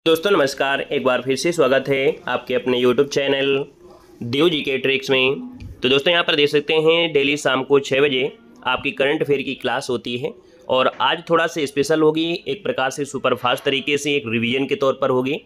दोस्तों नमस्कार, एक बार फिर से स्वागत है आपके अपने YouTube चैनल देव जी के ट्रिक्स में। तो दोस्तों यहाँ पर देख सकते हैं डेली शाम को 6 बजे आपकी करंट अफेयर की क्लास होती है और आज थोड़ा सा स्पेशल होगी, एक प्रकार से सुपर फास्ट तरीके से एक रिवीजन के तौर पर होगी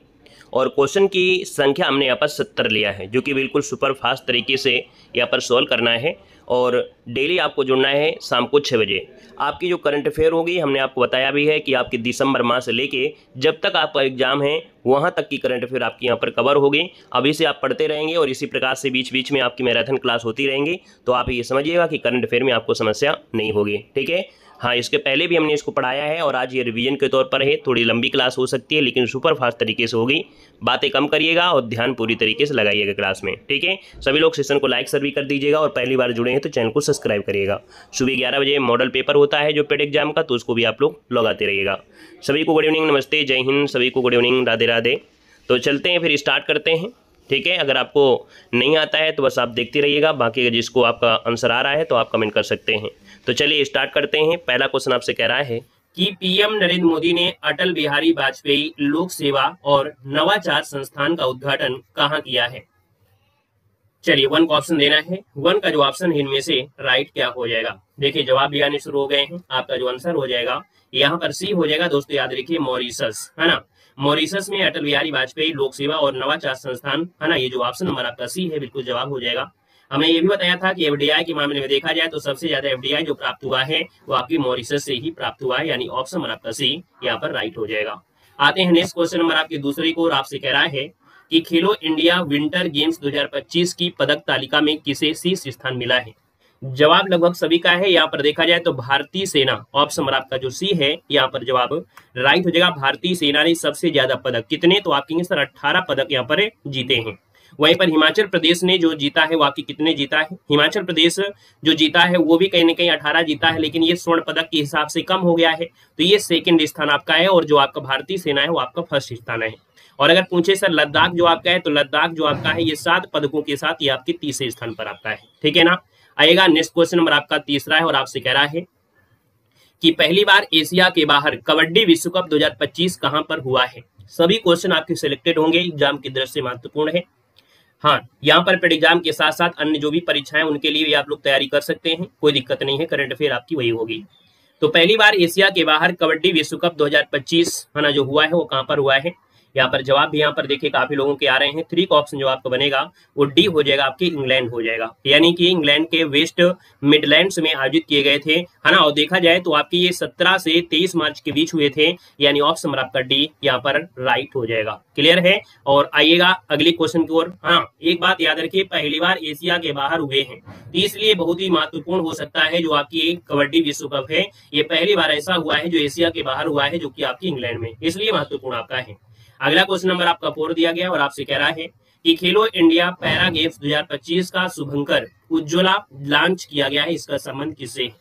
और क्वेश्चन की संख्या हमने यहाँ पर 70 लिया है जो कि बिल्कुल सुपर फास्ट तरीके से यहाँ पर सॉल्व करना है और डेली आपको जुड़ना है शाम को 6 बजे। आपकी जो करंट अफेयर होगी हमने आपको बताया भी है कि आपकी दिसंबर माह से लेके जब तक आपका एग्जाम है वहाँ तक की करंट अफेयर आपकी यहाँ पर कवर होगी। अभी से आप पढ़ते रहेंगे और इसी प्रकार से बीच बीच में आपकी मैराथन क्लास होती रहेंगी, तो आप ये समझिएगा कि करंट अफेयर में आपको समस्या नहीं होगी। ठीक है, हाँ, इसके पहले भी हमने इसको पढ़ाया है और आज ये रिवीजन के तौर पर है। थोड़ी लंबी क्लास हो सकती है लेकिन सुपर फास्ट तरीके से होगी। बातें कम करिएगा और ध्यान पूरी तरीके से लगाइएगा क्लास में। ठीक है, सभी लोग सेशन को लाइक सर भी कर दीजिएगा और पहली बार जुड़े हैं तो चैनल को सब्सक्राइब करिएगा। सुबह 11 बजे मॉडल पेपर होता है जो पेड एग्जाम का, तो उसको भी आप लोग लगाते रहिएगा। सभी को गुड इवनिंग, नमस्ते, जय हिंद, सभी को गुड इवनिंग, राधे राधे। तो चलते हैं, फिर स्टार्ट करते हैं। ठीक है, अगर आपको नहीं आता है तो बस आप देखते रहिएगा, बाकी जिसको आपका आंसर आ रहा है तो आप कमेंट कर सकते हैं। तो चलिए स्टार्ट करते हैं। पहला क्वेश्चन आपसे कह रहा है कि पीएम नरेंद्र मोदी ने अटल बिहारी वाजपेयी लोक सेवा और नवाचार संस्थान का उद्घाटन कहाँ किया है। चलिए 1 का ऑप्शन देना है। 1 का जो ऑप्शन है इनमें से राइट क्या हो जाएगा। देखिए जवाब भी आने शुरू हो गए हैं। आपका जो आंसर हो जाएगा यहाँ पर सी हो जाएगा। दोस्तों याद रखिए मॉरिशस, है ना। मॉरिशस में अटल बिहारी वाजपेयी लोक सेवा और नवाचार संस्थान, है ना। ये जो ऑप्शन नंबर आपका सी है बिल्कुल जवाब हो जाएगा। हमें ये भी बताया था कि एफडीआई के मामले में देखा जाए तो सबसे ज्यादा एफडीआई जो प्राप्त हुआ है वो आपकी मॉरिशस से ही प्राप्त हुआ है, यानी ऑप्शन नंबर आपका सी यहाँ पर राइट हो जाएगा। आते हैं नेक्स्ट क्वेश्चन नंबर आपकी दूसरी को, और आपसे कह रहा है कि खेलो इंडिया विंटर गेम्स 2025 की पदक तालिका में किसे शीर्ष स्थान मिला है। जवाब लगभग सभी का है। यहाँ पर देखा जाए तो भारतीय सेना, ऑप्शन नंबर आपका जो सी है यहाँ पर जवाब राइट हो जाएगा। भारतीय सेना ने सबसे ज्यादा पदक, कितने, तो आपके सर 18 पदक यहाँ पर जीते हैं। वहीं पर हिमाचल प्रदेश ने जो जीता है वो आपकी कितने जीता है। हिमाचल प्रदेश जो जीता है वो भी कहीं ना कहीं 18 जीता है, लेकिन ये स्वर्ण पदक के हिसाब से कम हो गया है, तो ये सेकंड स्थान आपका है और जो आपका भारतीय सेना है वो आपका फर्स्ट स्थान है। और अगर पूछे सर लद्दाख जो आपका है, तो लद्दाख जो आपका है ये 7 पदकों के साथ ये आपके तीसरे स्थान पर आपका है। ठीक है ना। आएगा नेक्स्ट क्वेश्चन नंबर आपका तीसरा है और आपसे कह रहा है कि पहली बार एशिया के बाहर कबड्डी विश्व कप 2025 कहां पर हुआ है। सभी क्वेश्चन आपके सिलेक्टेड होंगे, एग्जाम की दृष्टि से महत्वपूर्ण है। हाँ, यहाँ पर पेड एग्जाम के साथ साथ अन्य जो भी परीक्षाएं उनके लिए भी आप लोग तैयारी कर सकते हैं, कोई दिक्कत नहीं है, करंट अफेयर आपकी वही होगी। तो पहली बार एशिया के बाहर कबड्डी विश्व कप 2025 है ना जो हुआ है वो कहां पर हुआ है। यहाँ पर जवाब भी यहाँ पर देखिए काफी लोगों के आ रहे हैं। 3 का ऑप्शन जो आपका बनेगा वो डी हो जाएगा, आपके इंग्लैंड हो जाएगा, यानी कि इंग्लैंड के वेस्ट मिडलैंड्स में आयोजित किए गए थे, है ना। और देखा जाए तो आपके ये 17 से 23 मार्च के बीच हुए थे, यानी ऑप्शन नंबर आपका डी यहाँ पर राइट हो जाएगा। क्लियर है। और आइएगा अगले क्वेश्चन की ओर। हाँ, एक बात याद रखिए, पहली बार एशिया के बाहर हुए हैं तो इसलिए बहुत ही महत्वपूर्ण हो सकता है जो आपकी कबड्डी विश्व कप है, ये पहली बार ऐसा हुआ है जो एशिया के बाहर हुआ है, जो कि आपकी इंग्लैंड में, इसलिए महत्वपूर्ण आपका है। अगला क्वेश्चन नंबर आपका 4 दिया गया और आपसे कह रहा है कि खेलो इंडिया पैरा गेम्स 2025 का शुभंकर उज्ज्वला लॉन्च किया गया है, इसका संबंध किससे है।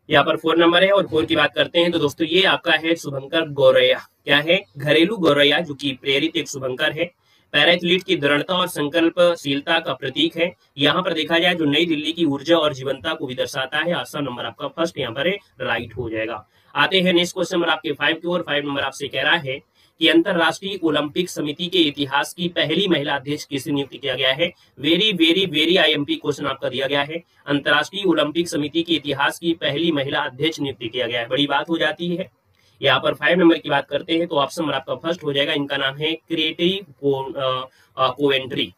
यहाँ पर 4 नंबर है और 4 की बात करते हैं तो दोस्तों ये आपका है शुभंकर गौरैया। क्या है, घरेलू गौरैया, जो कि प्रेरित एक शुभंकर है, पैरा एथलीट की दृढ़ता और संकल्पशीलता का प्रतीक है। यहाँ पर देखा जाए जो नई दिल्ली की ऊर्जा और जीवंतता को भी दर्शाता है। ऑप्शन नंबर आपका फर्स्ट यहाँ पर राइट हो जाएगा। आते हैं नेक्स्ट क्वेश्चन नंबर आपके 5 की ओर। 5 नंबर आपसे कह रहा है कि अंतरराष्ट्रीय ओलंपिक समिति के इतिहास की पहली महिला अध्यक्ष किसे नियुक्त किया गया है। Very very very IMP question आपका दिया गया है। अंतरराष्ट्रीय ओलंपिक समिति के इतिहास की पहली महिला अध्यक्ष नियुक्त किया गया है, बड़ी बात हो जाती है। यहाँ पर 5 नंबर की बात करते हैं तो ऑप्शन नंबर आपका फर्स्ट हो जाएगा। इनका नाम है क्रिएटी कोवेंट्री।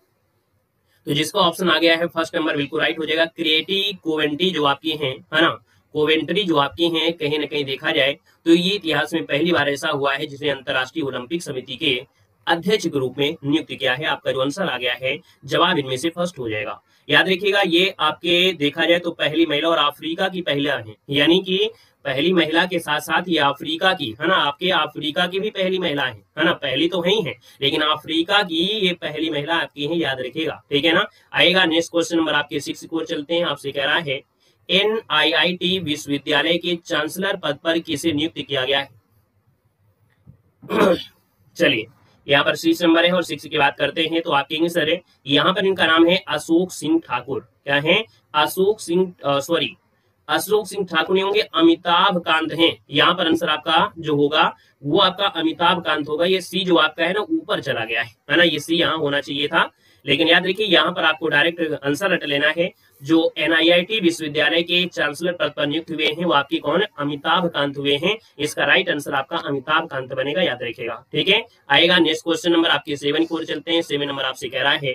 तो जिसका ऑप्शन आ गया है फर्स्ट नंबर बिल्कुल राइट हो जाएगा। क्रिएटी कोवेंट्री जो आपकी है ना, कोवेंट्री जो आपकी हैं, कहीं ना कहीं देखा जाए तो ये इतिहास में पहली बार ऐसा हुआ है जिसे अंतरराष्ट्रीय ओलंपिक समिति के अध्यक्ष के रूप में नियुक्त किया है। आपका जो आंसर आ गया है जवाब इनमें से फर्स्ट हो जाएगा। याद रखिएगा ये आपके देखा जाए तो पहली महिला और अफ्रीका की पहला है, यानी कि पहली महिला के साथ साथ ये अफ्रीका की, है ना, आपके अफ्रीका की भी पहली महिला है ना। पहली तो है ही है लेकिन अफ्रीका की ये पहली महिला आपकी है, याद रखिएगा। ठीक है ना। आएगा नेक्स्ट क्वेश्चन नंबर आपके 6 की ओर चलते हैं। आपसे कह रहा है NIIT विश्वविद्यालय के चांसलर पद पर किसे नियुक्त किया गया है। चलिए यहाँ पर 6 नंबर है और 6 की बात करते हैं तो आपके आंसर है यहाँ पर इनका नाम है अशोक सिंह ठाकुर। क्या है, अशोक सिंह अशोक सिंह ठाकुर नहीं होंगे, अमिताभ कांत हैं। यहाँ पर आंसर आपका जो होगा वो आपका अमिताभ कांत होगा। ये सी जो आपका है ना ऊपर चला गया है ना, ये सी यहाँ होना चाहिए था, लेकिन याद रखिए यहाँ पर आपको डायरेक्ट आंसर रट लेना है। जो NIIT विश्वविद्यालय के चांसलर पद पर नियुक्त हुए हैं वो आपकी कौन है, अमिताभ कांत हुए हैं। इसका राइट आंसर आपका अमिताभ कांत बनेगा, याद रखिएगा। ठीक है, आएगा नेक्स्ट क्वेश्चन नंबर आपके 7 की ओर चलते हैं। 7 नंबर आपसे कह रहा है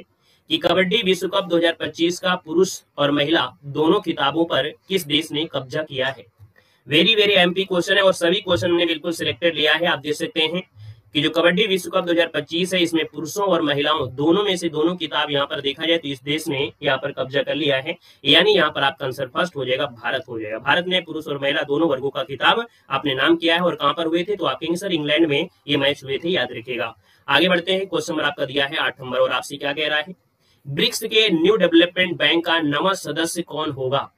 कि कबड्डी विश्व कप 2025 का पुरुष और महिला दोनों खिताबों पर किस देश ने कब्जा किया है। वेरी वेरी MP क्वेश्चन है और सभी क्वेश्चन हमने बिल्कुल सिलेक्टेड लिया है। आप देख सकते हैं कि जो कबड्डी विश्व कप 2025 है इसमें पुरुषों और महिलाओं दोनों में से दोनों किताब यहाँ पर देखा जाए तो इस देश ने यहाँ पर कब्जा कर लिया है, यानी यहाँ पर आपका आंसर फर्स्ट हो जाएगा, भारत हो जाएगा। भारत ने पुरुष और महिला दोनों वर्गों का खिताब अपने नाम किया है। और कहां पर हुए थे, तो आप कहेंगे सर इंग्लैंड में ये मैच हुए थे, याद रखिएगा। आगे बढ़ते हैं, क्वेश्चन नंबर आपका दिया है 8 नंबर और आपसे क्या कह रहा है, ब्रिक्स के न्यू डेवलपमेंट बैंक का नवा सदस्य कौन होगा।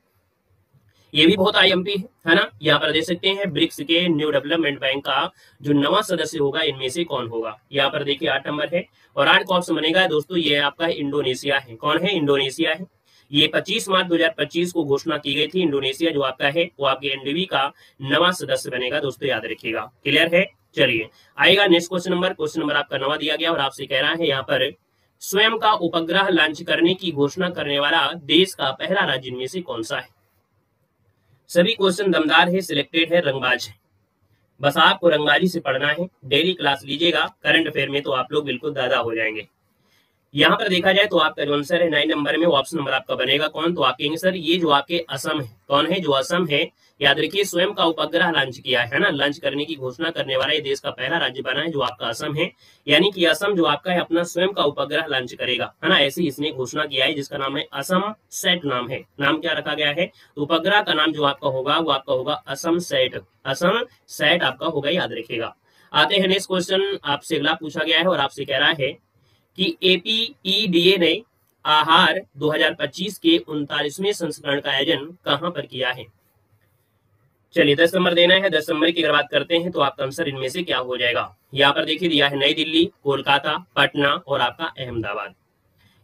ये भी बहुत IMP है ना, यहाँ पर देख सकते हैं ब्रिक्स के न्यू डेवलपमेंट बैंक का जो नवा सदस्य होगा इनमें से कौन होगा। यहाँ पर देखिए 8 नंबर है और 8 का ऑप्शन बनेगा दोस्तों, ये आपका इंडोनेशिया है। कौन है, इंडोनेशिया है। ये 25 मार्च 2025 को घोषणा की गई थी। इंडोनेशिया जो आपका है वो आपके NDB का नवा सदस्य बनेगा दोस्तों, याद रखिएगा। क्लियर है, चलिए आएगा next question number. Question number आपका 9 दिया गया और आपसे कह रहा है यहाँ पर स्वयं का उपग्रह लॉन्च करने की घोषणा करने वाला देश का पहला राज्य इनमें से कौन सा है। सभी क्वेश्चन दमदार है, सिलेक्टेड है, रंगबाज है। बस आपको रंगबाजी से पढ़ना है, डेली क्लास लीजिएगा, करंट अफेयर में तो आप लोग बिल्कुल दादा हो जाएंगे। यहाँ पर देखा जाए तो आपका जो आंसर है 9 नंबर में वो ऑप्शन नंबर आपका बनेगा कौन, तो आप कहेंगे सर ये जो आपके असम है। कौन है, जो असम है। याद रखिए स्वयं का उपग्रह लॉन्च किया है ना, लॉन्च करने की घोषणा करने वाला ये देश का पहला राज्य बना है जो आपका असम है। यानी कि असम जो आपका है अपना स्वयं का उपग्रह लॉन्च करेगा, है ना, ऐसी इसने घोषणा किया है जिसका नाम है असम सैट नाम है। नाम क्या रखा गया है, तो उपग्रह का नाम जो आपका होगा वो आपका होगा असम सैट। असम सैट आपका होगा, याद रखिएगा। आते हैं नेक्स्ट क्वेश्चन, आपसे अगला पूछा गया है और आपसे कह रहा है कि APEDA ने आहार 2025 के 39वें संस्करण का आयोजन कहां पर किया है। चलिए 10 नंबर देना है। 10 नंबर की अगर बात करते हैं तो आपका आंसर इनमें से क्या हो जाएगा। यहाँ पर देखिए दिया है नई दिल्ली, कोलकाता, पटना और आपका अहमदाबाद।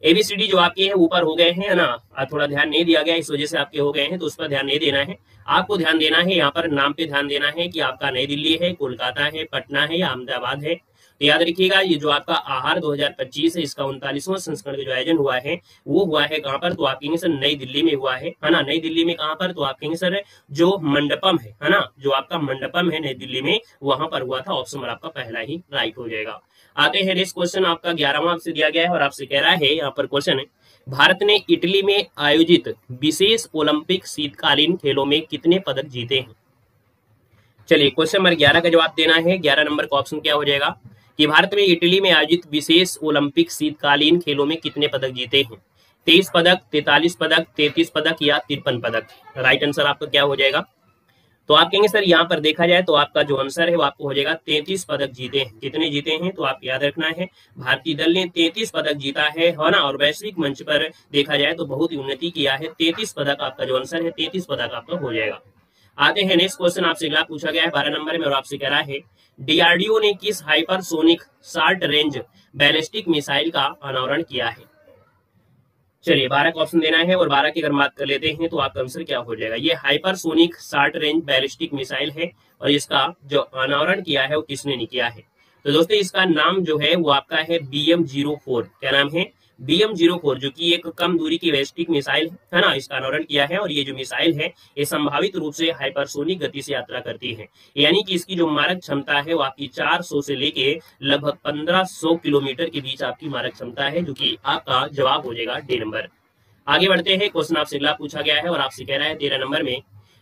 ABCD जो आपके हैं ऊपर हो गए हैं ना, थोड़ा ध्यान नहीं दिया गया इस वजह से आपके हो गए हैं, तो उस पर ध्यान नहीं देना है। आपको ध्यान देना है यहाँ पर नाम पे ध्यान देना है कि आपका नई दिल्ली है, कोलकाता है, पटना है या अहमदाबाद है। तो याद रखिएगा ये जो आपका आहार 2025 है इसका 39वां संस्करण का जो आयोजन हुआ है वो हुआ है कहां पर, तो आप कहेंगे सर नई दिल्ली में हुआ है ना। नई दिल्ली में कहां पर, तो आप कहेंगे सर जो मंडपम है ना, जो आपका मंडपम है नई दिल्ली में वहां पर हुआ था। ऑप्शन नंबर आपका पहला ही राइट हो जाएगा। आते हैं नेक्स्ट क्वेश्चन, आपका 11वां आपसे दिया गया है और आपसे कह रहा है यहाँ पर क्वेश्चन है, भारत ने इटली में आयोजित विशेष ओलंपिक शीतकालीन खेलों में कितने पदक जीते हैं। चलिए क्वेश्चन नंबर 11 का जवाब देना है। 11 नंबर का ऑप्शन क्या हो जाएगा कि भारत में इटली में आयोजित विशेष ओलंपिक शीतकालीन खेलों में कितने पदक जीते हैं। 23 पदक, 43 पदक, 33 पदक या 53 पदक। राइट आंसर आपका क्या हो जाएगा, तो आप कहेंगे सर यहाँ पर देखा जाए तो आपका जो आंसर है वो आपको हो जाएगा 33 पदक जीते हैं। कितने जीते हैं, तो आप याद रखना है भारतीय दल ने 33 पदक जीता है ना, और वैश्विक मंच पर देखा जाए तो बहुत ही उन्नति किया है। 33 पदक आपका जो आंसर है 33 पदक आपका हो जाएगा। आते हैं नेक्स्ट क्वेश्चन, आपसे अगला पूछा गया है 12 नंबर में और आपसे कह रहा है DRDO ने किस hypersonic short range ballistic missile का अनावरण किया है। चलिए 12 का ऑप्शन देना है और 12 की अगर बात कर लेते हैं तो आपका आंसर क्या हो जाएगा। ये hypersonic short range ballistic missile है और इसका जो अनावरण किया है वो किसने नहीं किया है। तो दोस्तों इसका नाम जो है वो आपका है BM-04। क्या नाम है, BM-04, जो कि एक कम दूरी की बैलिस्टिक मिसाइल है ना, इसका अनावरण किया है। और ये जो मिसाइल है ये संभावित रूप से हाइपरसोनिक गति से यात्रा करती है, यानी कि इसकी जो मारक क्षमता है वो आपकी 400 से लेके लगभग 1500 किलोमीटर के बीच आपकी मारक क्षमता है, जो कि आपका जवाब हो जाएगा डी नंबर। आगे बढ़ते हैं, क्वेश्चन आपसे अगला पूछा गया है और आपसे कह रहा है 13 नंबर में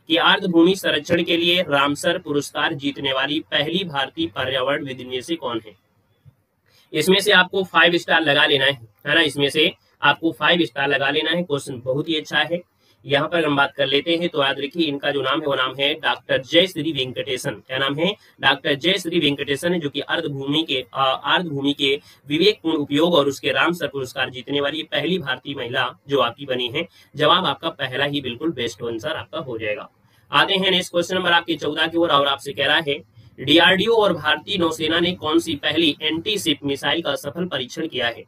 कि आर्द्रभूमि संरक्षण के लिए रामसर पुरस्कार जीतने वाली पहली भारतीय पर्यावरणविद में से कौन है। इसमें से आपको 5 स्टार लगा लेना है ना, इसमें से आपको 5 स्टार लगा लेना है। क्वेश्चन बहुत ही अच्छा है। यहाँ पर हम बात कर लेते हैं तो याद रखिए इनका जो नाम है वो नाम है डॉक्टर जयश्री वेंकटेशन। क्या नाम है, डॉक्टर जयश्री वेंकटेशन है, जो कि आर्द्रभूमि के विवेकपूर्ण उपयोग और उसके रामसर पुरस्कार जीतने वाली पहली भारतीय महिला जो आपकी बनी है। जवाब आपका पहला ही बिल्कुल बेस्ट आंसर आपका हो जाएगा। आते हैं नेक्स्ट क्वेश्चन नंबर आपके 14 की ओर और आपसे कह रहा है DRDO और भारतीय नौसेना ने कौन सी पहली एंटी शिप मिसाइल का सफल परीक्षण किया है।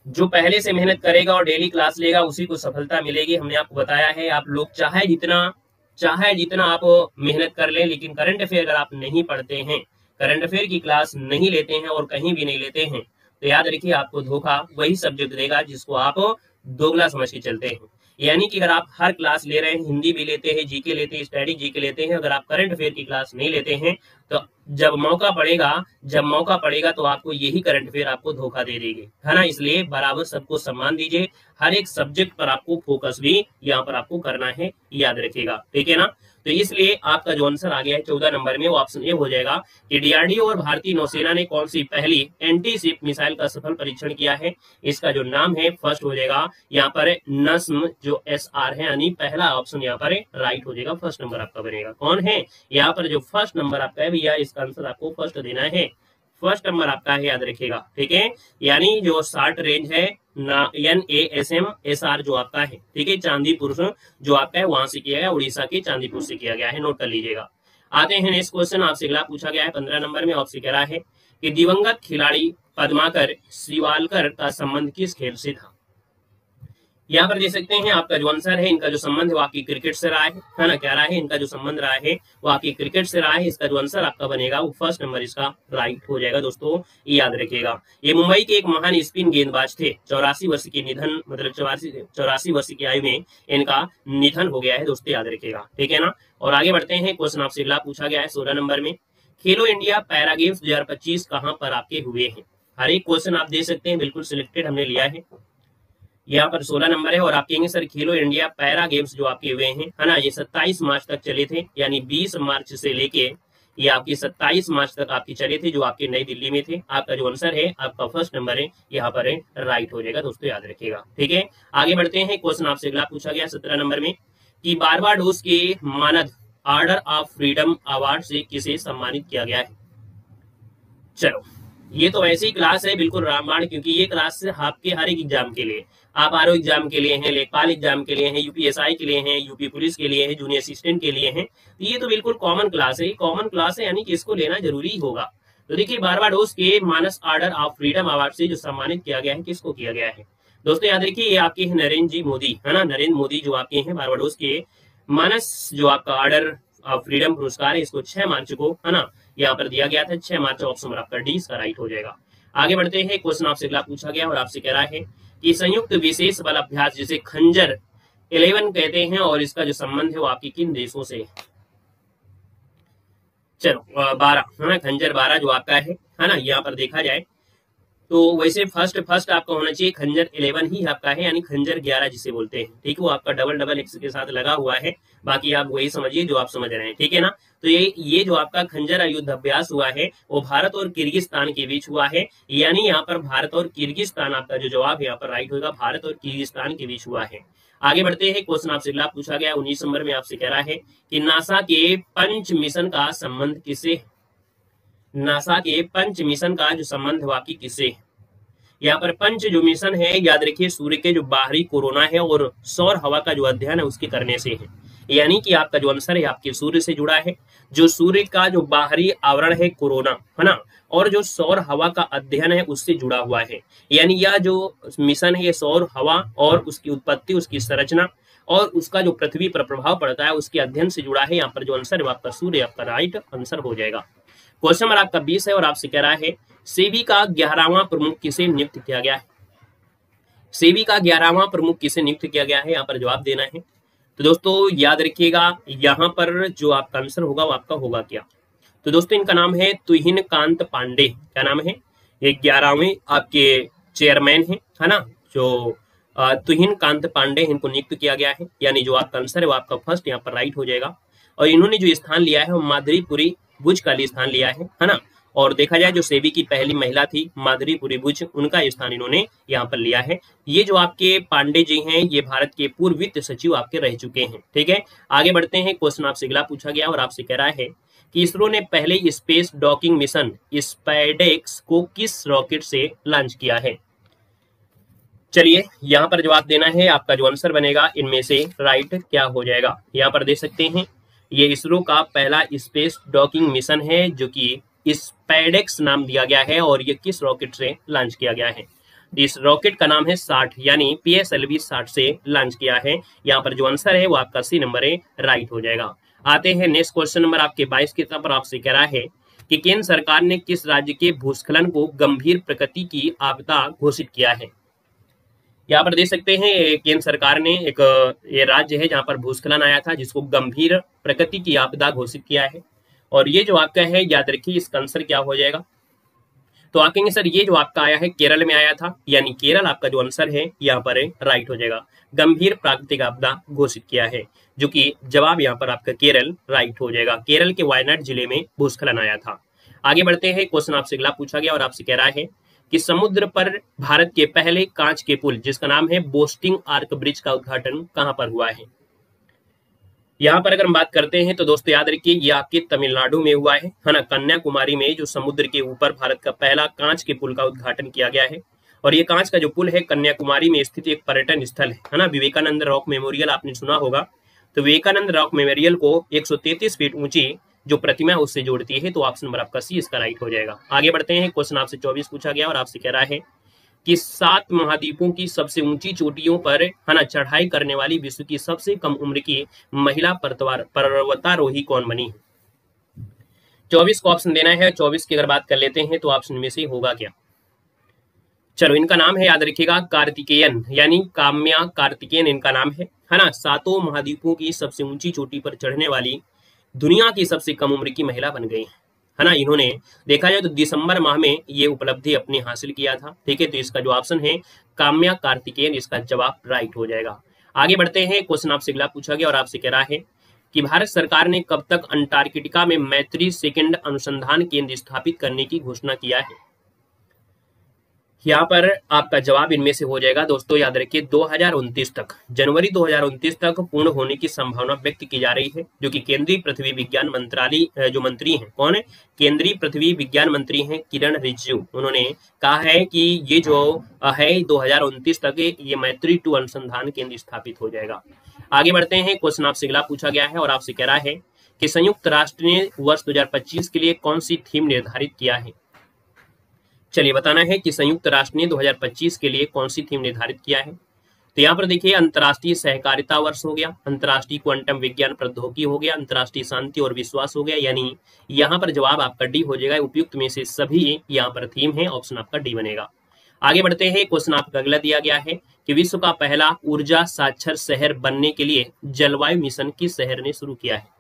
जो पहले से मेहनत करेगा और डेली क्लास लेगा उसी को सफलता मिलेगी। हमने आपको बताया है, आप लोग चाहे जितना आप मेहनत कर लें, लेकिन करंट अफेयर अगर आप नहीं पढ़ते हैं, करंट अफेयर की क्लास नहीं लेते हैं और कहीं भी नहीं लेते हैं, तो याद रखिए आपको धोखा वही सब्जेक्ट देगा जिसको आप दोगला समझ के चलते हैं। यानी कि अगर आप हर क्लास ले रहे हैं, हिंदी भी लेते हैं, जीके लेते हैं, स्टैटिक जीके लेते हैं, अगर आप करंट अफेयर की क्लास नहीं लेते हैं, तो जब मौका पड़ेगा तो आपको यही करंट अफेयर आपको धोखा दे देगी, है ना। इसलिए बराबर सबको सम्मान दीजिए, हर एक सब्जेक्ट पर आपको फोकस भी यहाँ पर आपको करना है, याद रखिएगा, ठीक है ना। तो इसलिए आपका जो आंसर आ गया है 14 नंबर में, वो ऑप्शन ए हो जाएगा कि डीआरडीओ और भारतीय नौसेना ने कौन सी पहली एंटी शिप मिसाइल का सफल परीक्षण किया है। इसका जो नाम है फर्स्ट हो जाएगा यहाँ पर नस्म, जो SR है, यानी पहला ऑप्शन यहाँ पर राइट हो जाएगा, फर्स्ट नंबर आपका बनेगा। कौन है यहाँ पर जो फर्स्ट नंबर आपका है भैया, इसका आंसर आपको फर्स्ट देना है, फर्स्ट नंबर आपका है, याद रखिएगा, ठीक है। यानी जो शॉर्ट रेंज है NASM-SR जो आपका है, ठीक है, चांदीपुर जो आपका है वहां से किया गया, उड़ीसा के चांदीपुर से किया गया है, नोट कर लीजिएगा। आते हैं नेक्स्ट क्वेश्चन, आपसे अगला पूछा गया है 15 नंबर में, आपसे कह रहा है कि दिवंगत खिलाड़ी पद्माकर शिवालकर का संबंध किस खेल से था। यहाँ पर देख सकते हैं आपका जो आंसर है, इनका जो संबंध है वो आपकी क्रिकेट से रहा है ना, क्या रहा है, इनका जो संबंध रहा है वो आपकी क्रिकेट से रहा है। इसका जो आंसर आपका बनेगा वो फर्स्ट नंबर इसका राइट हो जाएगा, दोस्तों याद रखिएगा। ये मुंबई के एक महान स्पिन गेंदबाज थे, 84 वर्ष की निधन, मतलब 84 वर्ष की आयु में इनका निधन हो गया है, दोस्तों याद रखिएगा, ठीक है ना। और आगे बढ़ते हैं, क्वेश्चन आपसे अगला पूछा गया है 16 नंबर में, खेलो इंडिया पैरा गेम्स 2025 कहाँ पर आपके हुए हैं। हर एक क्वेश्चन आप दे सकते हैं, बिल्कुल सिलेक्टेड हमने लिया है। यहाँ पर 16 नंबर है और आप कहेंगे सर खेलो इंडिया पैरा गेम्स जो आपके हुए हैं, है ना, ये 27 मार्च तक चले थे, यानी 20 मार्च से लेके ये आपकी 27 मार्च तक आपकी चले थे, जो आपके नई दिल्ली में थे। आपका जो आंसर है आपका फर्स्ट नंबर है, यहाँ पर राइट हो जाएगा, दोस्तों याद रखिएगा, ठीक है। आगे बढ़ते हैं, क्वेश्चन आपसे अगला पूछा गया 17 नंबर में कि बारबाडोस के मानद ऑर्डर ऑफ फ्रीडम अवार्ड से किसे सम्मानित किया गया है। चलो, ये तो ऐसी क्लास है बिल्कुल रामबाण, क्योंकि ये क्लास आपके हर एक एग्जाम के लिए, आप आरओ एग्जाम के लिए हैं, लेखपाल एग्जाम के लिए हैं, यूपीएसआई के लिए हैं, यूपी पुलिस के लिए है, जूनियर असिस्टेंट के लिए हैं, तो ये तो बिल्कुल कॉमन क्लास है, कॉमन क्लास है, यानी कि इसको लेना जरूरी होगा। तो देखिए बारबाडोस के मानस ऑर्डर ऑफ फ्रीडम अवार्ड से जो सम्मानित किया गया है, किसको किया गया है दोस्तों, याद रखिए ये आपके हैं नरेंद्र जी मोदी, है ना, नरेंद्र मोदी जो आपके हैं बारबाडोस के मानस जो आपका ऑर्डर ऑफ फ्रीडम पुरस्कार है, इसको 6 मार्च को, है ना, यहाँ पर दिया गया था, 6 मार्च, ऑप्शन नंबर आपका डी इसका राइट हो जाएगा। आगे बढ़ते हैं, क्वेश्चन आपसे अगला पूछा गया और आपसे कह रहा है कि संयुक्त विशेष बल अभ्यास जिसे खंजर 11 कहते हैं और इसका जो संबंध है वो आपकी किन देशों से। चलो 12, है ना, खंजर 12 जो आपका है ना, यहाँ पर देखा जाए तो वैसे फर्स्ट आपका होना चाहिए खंजर 11 ही आपका है, यानी खंजर 11 जिसे बोलते हैं, ठीक है, वो आपका डबल एक्स के साथ लगा हुआ है, बाकी आप वही समझिए जो आप समझ रहे हैं, ठीक है ना। तो ये जो आपका खंजर युद्ध अभ्यास हुआ है वो भारत और किर्गिस्तान के बीच हुआ है, यानी यहाँ पर भारत और किर्गिस्तान, आपका जो जवाब यहाँ पर राइट होगा, भारत और किर्गिस्तान के बीच हुआ है। आगे बढ़ते हैं, क्वेश्चन आपसे अगला पूछा गया 19 नंबर में, आपसे कह रहा है कि नासा के पंच मिशन का संबंध किससे, नासा के पंच मिशन का जो संबंध वाकई किससे। यहाँ पर पंच जो मिशन है, याद रखिए सूर्य के जो बाहरी कोरोना है और सौर हवा का जो अध्ययन है उसके करने से है, यानी कि आपका जो आंसर है आपके सूर्य से जुड़ा है, जो सूर्य का जो बाहरी आवरण है कोरोना, है ना, और जो सौर हवा का अध्ययन है उससे जुड़ा हुआ है, यानी यह जो मिशन है ये सौर हवा और उसकी उत्पत्ति, उसकी संरचना और उसका जो पृथ्वी पर प्रभाव पड़ता है उसके अध्ययन से जुड़ा है। यहाँ पर जो आंसर है आपका सूर्य आपका राइट आंसर हो जाएगा। क्वेश्चन नंबर आपका 20 है और आपसे कह रहा है सेबी का 11वां प्रमुख किसे नियुक्त किया गया है, सेबी का 11वां प्रमुख किसे नियुक्त किया गया है, यहाँ पर जवाब देना है। तो दोस्तों याद रखिएगा यहाँ पर जो आपका आंसर होगा वो आपका होगा क्या, तो दोस्तों इनका नाम है तुहिन कांत पांडे, क्या नाम है, ये 11वें आपके चेयरमैन है ना, जो तुहिन कांत पांडे, इनको नियुक्त किया गया है, यानी जो आपका आंसर है वो आपका फर्स्ट यहाँ पर राइट हो जाएगा। और इन्होंने जो स्थान लिया है वो माधुरीपुरी बुज का स्थान लिया है ना, और देखा जाए जो सेबी की पहली महिला थी माधुरीपुरी बुज, उनका स्थान इन्होंने यहाँ पर लिया है। ये जो आपके पांडे जी हैं ये भारत के पूर्व वित्त सचिव आपके रह चुके हैं, ठीक है। आगे बढ़ते हैं, क्वेश्चन आपसे अगला पूछा गया और आपसे कह रहा है कि इसरो ने पहले स्पेस डॉकिंग मिशन स्पाइडेक्स को किस रॉकेट से लॉन्च किया है। चलिए यहाँ पर जवाब देना है, आपका जो आंसर बनेगा इनमें से राइट क्या हो जाएगा। यहाँ पर देख सकते हैं ये इसरो का पहला स्पेस डॉकिंग मिशन है जो कि स्पाइडेक्स नाम दिया गया है और ये किस रॉकेट से लॉन्च किया गया है। इस रॉकेट का नाम है 60 यानी PSLV 60 से लॉन्च किया है। यहाँ पर जो आंसर है वो आपका सी नंबर है, राइट हो जाएगा। आते हैं नेक्स्ट क्वेश्चन नंबर आपके 22 की तरफ। आपसे कह रहा है कि केंद्र सरकार ने किस राज्य के भूस्खलन को गंभीर प्रकृति की आपदा घोषित किया है। यहाँ पर देख सकते हैं केंद्र सरकार ने एक ये राज्य है जहाँ पर भूस्खलन आया था जिसको गंभीर प्रकृति की आपदा घोषित किया है। और ये जो आपका है याद रखिए इसका आंसर क्या हो जाएगा। तो आप कहेंगे सर ये जो आपका आया है केरल में आया था, यानी केरल आपका जो आंसर है यहाँ पर राइट हो जाएगा। गंभीर प्राकृतिक आपदा घोषित किया है, जो कि जवाब यहाँ पर आपका केरल राइट हो जाएगा। केरल के वायनाड जिले में भूस्खलन आया था। आगे बढ़ते हैं, क्वेश्चन आपसे अगला पूछा गया और आपसे कह रहा है कि समुद्र पर भारत के पहले कांच के पुल जिसका नाम है बोस्टिंग आर्क ब्रिज का उद्घाटन कहां पर हुआ है। यहाँ पर अगर हम बात करते हैं तो दोस्तों याद रखिए ये आपके तमिलनाडु में हुआ है ना। कन्याकुमारी में जो समुद्र के ऊपर भारत का पहला कांच के पुल का उद्घाटन किया गया है। और ये कांच का जो पुल है कन्याकुमारी में स्थित एक पर्यटन स्थल है ना। विवेकानंद रॉक मेमोरियल आपने सुना होगा, तो विवेकानंद रॉक मेमोरियल को 133 फीट ऊंची जो प्रतिमा है उससे जोड़ती है। तो ऑप्शन नंबर आपका सी इसका राइट हो जाएगा। आगे बढ़ते हैं, क्वेश्चन आपसे 24 पूछा गया और आपसे कह रहा है कि 7 महाद्वीपों की सबसे ऊंची चोटियों पर है ना चढ़ाई करने वाली विश्व की सबसे कम उम्र की महिला पर्वतारोही कौन बनी है। 24 को ऑप्शन देना है। 24 की अगर बात कर लेते हैं तो ऑप्शन में से होगा क्या। चलो इनका नाम है याद रखिएगा कार्तिकेयन, यानी काम्या कार्तिकेयन इनका नाम है ना। 7 महाद्वीपों की सबसे ऊंची चोटी पर चढ़ने वाली दुनिया की सबसे कम उम्र की महिला बन गई है ना। इन्होंने देखा जाए तो दिसंबर माह में ये उपलब्धि अपनी हासिल किया था। ठीक है, तो इसका जो ऑप्शन है काम्या कार्तिकेयन इसका जवाब राइट हो जाएगा। आगे बढ़ते हैं, क्वेश्चन आपसे अगला पूछा गया और आपसे कह रहा है कि भारत सरकार ने कब तक अंटार्कटिका में मैत्री सेकंड अनुसंधान केंद्र स्थापित करने की घोषणा किया है। यहाँ पर आपका जवाब इनमें से हो जाएगा दोस्तों याद रखिए 2029 तक, जनवरी 2029 तक पूर्ण होने की संभावना व्यक्त की जा रही है। जो कि केंद्रीय पृथ्वी विज्ञान मंत्रालय जो मंत्री हैं कौन है, केंद्रीय पृथ्वी विज्ञान मंत्री हैं किरण रिजिजू। उन्होंने कहा है कि ये जो है 2029 तक ये मैत्री 2 अनुसंधान केंद्र स्थापित हो जाएगा। आगे बढ़ते हैं, क्वेश्चन आपसे अगला पूछा गया है और आपसे कह रहा है कि संयुक्त राष्ट्र ने वर्ष 2025 के लिए कौन सी थीम निर्धारित किया है। चलिए बताना है कि संयुक्त राष्ट्र ने 2025 के लिए कौन सी थीम निर्धारित किया है। तो यहाँ पर देखिए अंतर्राष्ट्रीय सहकारिता वर्ष हो गया, अंतर्राष्ट्रीय क्वांटम विज्ञान प्रौद्योगिकी हो गया, अंतर्राष्ट्रीय शांति और विश्वास हो गया, यानी यहाँ पर जवाब आपका डी हो जाएगा। उपयुक्त में से सभी यहाँ पर थीम है, ऑप्शन आपका डी बनेगा। आगे बढ़ते हैं, क्वेश्चन आपका अगला दिया गया है कि विश्व का पहला ऊर्जा साक्षर शहर बनने के लिए जलवायु मिशन किस शहर ने शुरू किया है।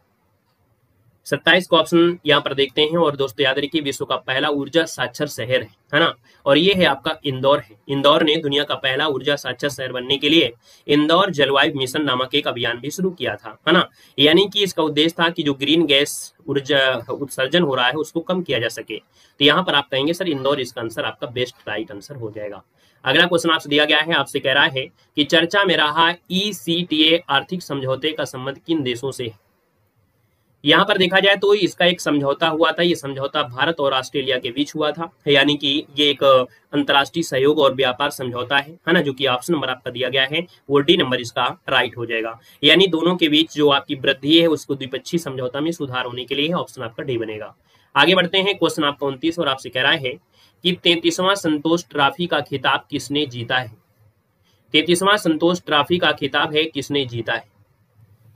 27 को ऑप्शन यहाँ पर देखते हैं और दोस्तों याद रखिए विश्व का पहला ऊर्जा साक्षर शहर है ना, और ये है आपका इंदौर है। इंदौर ने दुनिया का पहला ऊर्जा साक्षर शहर बनने के लिए इंदौर जलवायु मिशन नामक एक अभियान भी शुरू किया था है ना। यानी कि इसका उद्देश्य था कि जो ग्रीन गैस ऊर्जा उत्सर्जन हो रहा है उसको कम किया जा सके। तो यहाँ पर आप कहेंगे सर इंदौर इसका आंसर आपका बेस्ट राइट आंसर हो जाएगा। अगला क्वेश्चन आपसे दिया गया है, आपसे कह रहा है कि चर्चा में रहा ECTA आर्थिक समझौते का संबंध किन देशों से है। यहाँ पर देखा जाए तो इसका एक समझौता हुआ था। ये समझौता भारत और ऑस्ट्रेलिया के बीच हुआ था, यानी कि ये एक अंतर्राष्ट्रीय सहयोग और व्यापार समझौता है ना, जो कि ऑप्शन नंबर आपका दिया गया है वो डी नंबर इसका राइट हो जाएगा। यानी दोनों के बीच जो आपकी वृद्धि है उसको द्विपक्षीय समझौता में सुधार होने के लिए ऑप्शन आपका डी बनेगा। आगे बढ़ते हैं, क्वेश्चन आपका 29 और आपसे कह रहा है कि 33वां संतोष ट्रॉफी का खिताब किसने जीता है। 33वां संतोष ट्रॉफी का खिताब है किसने जीता है।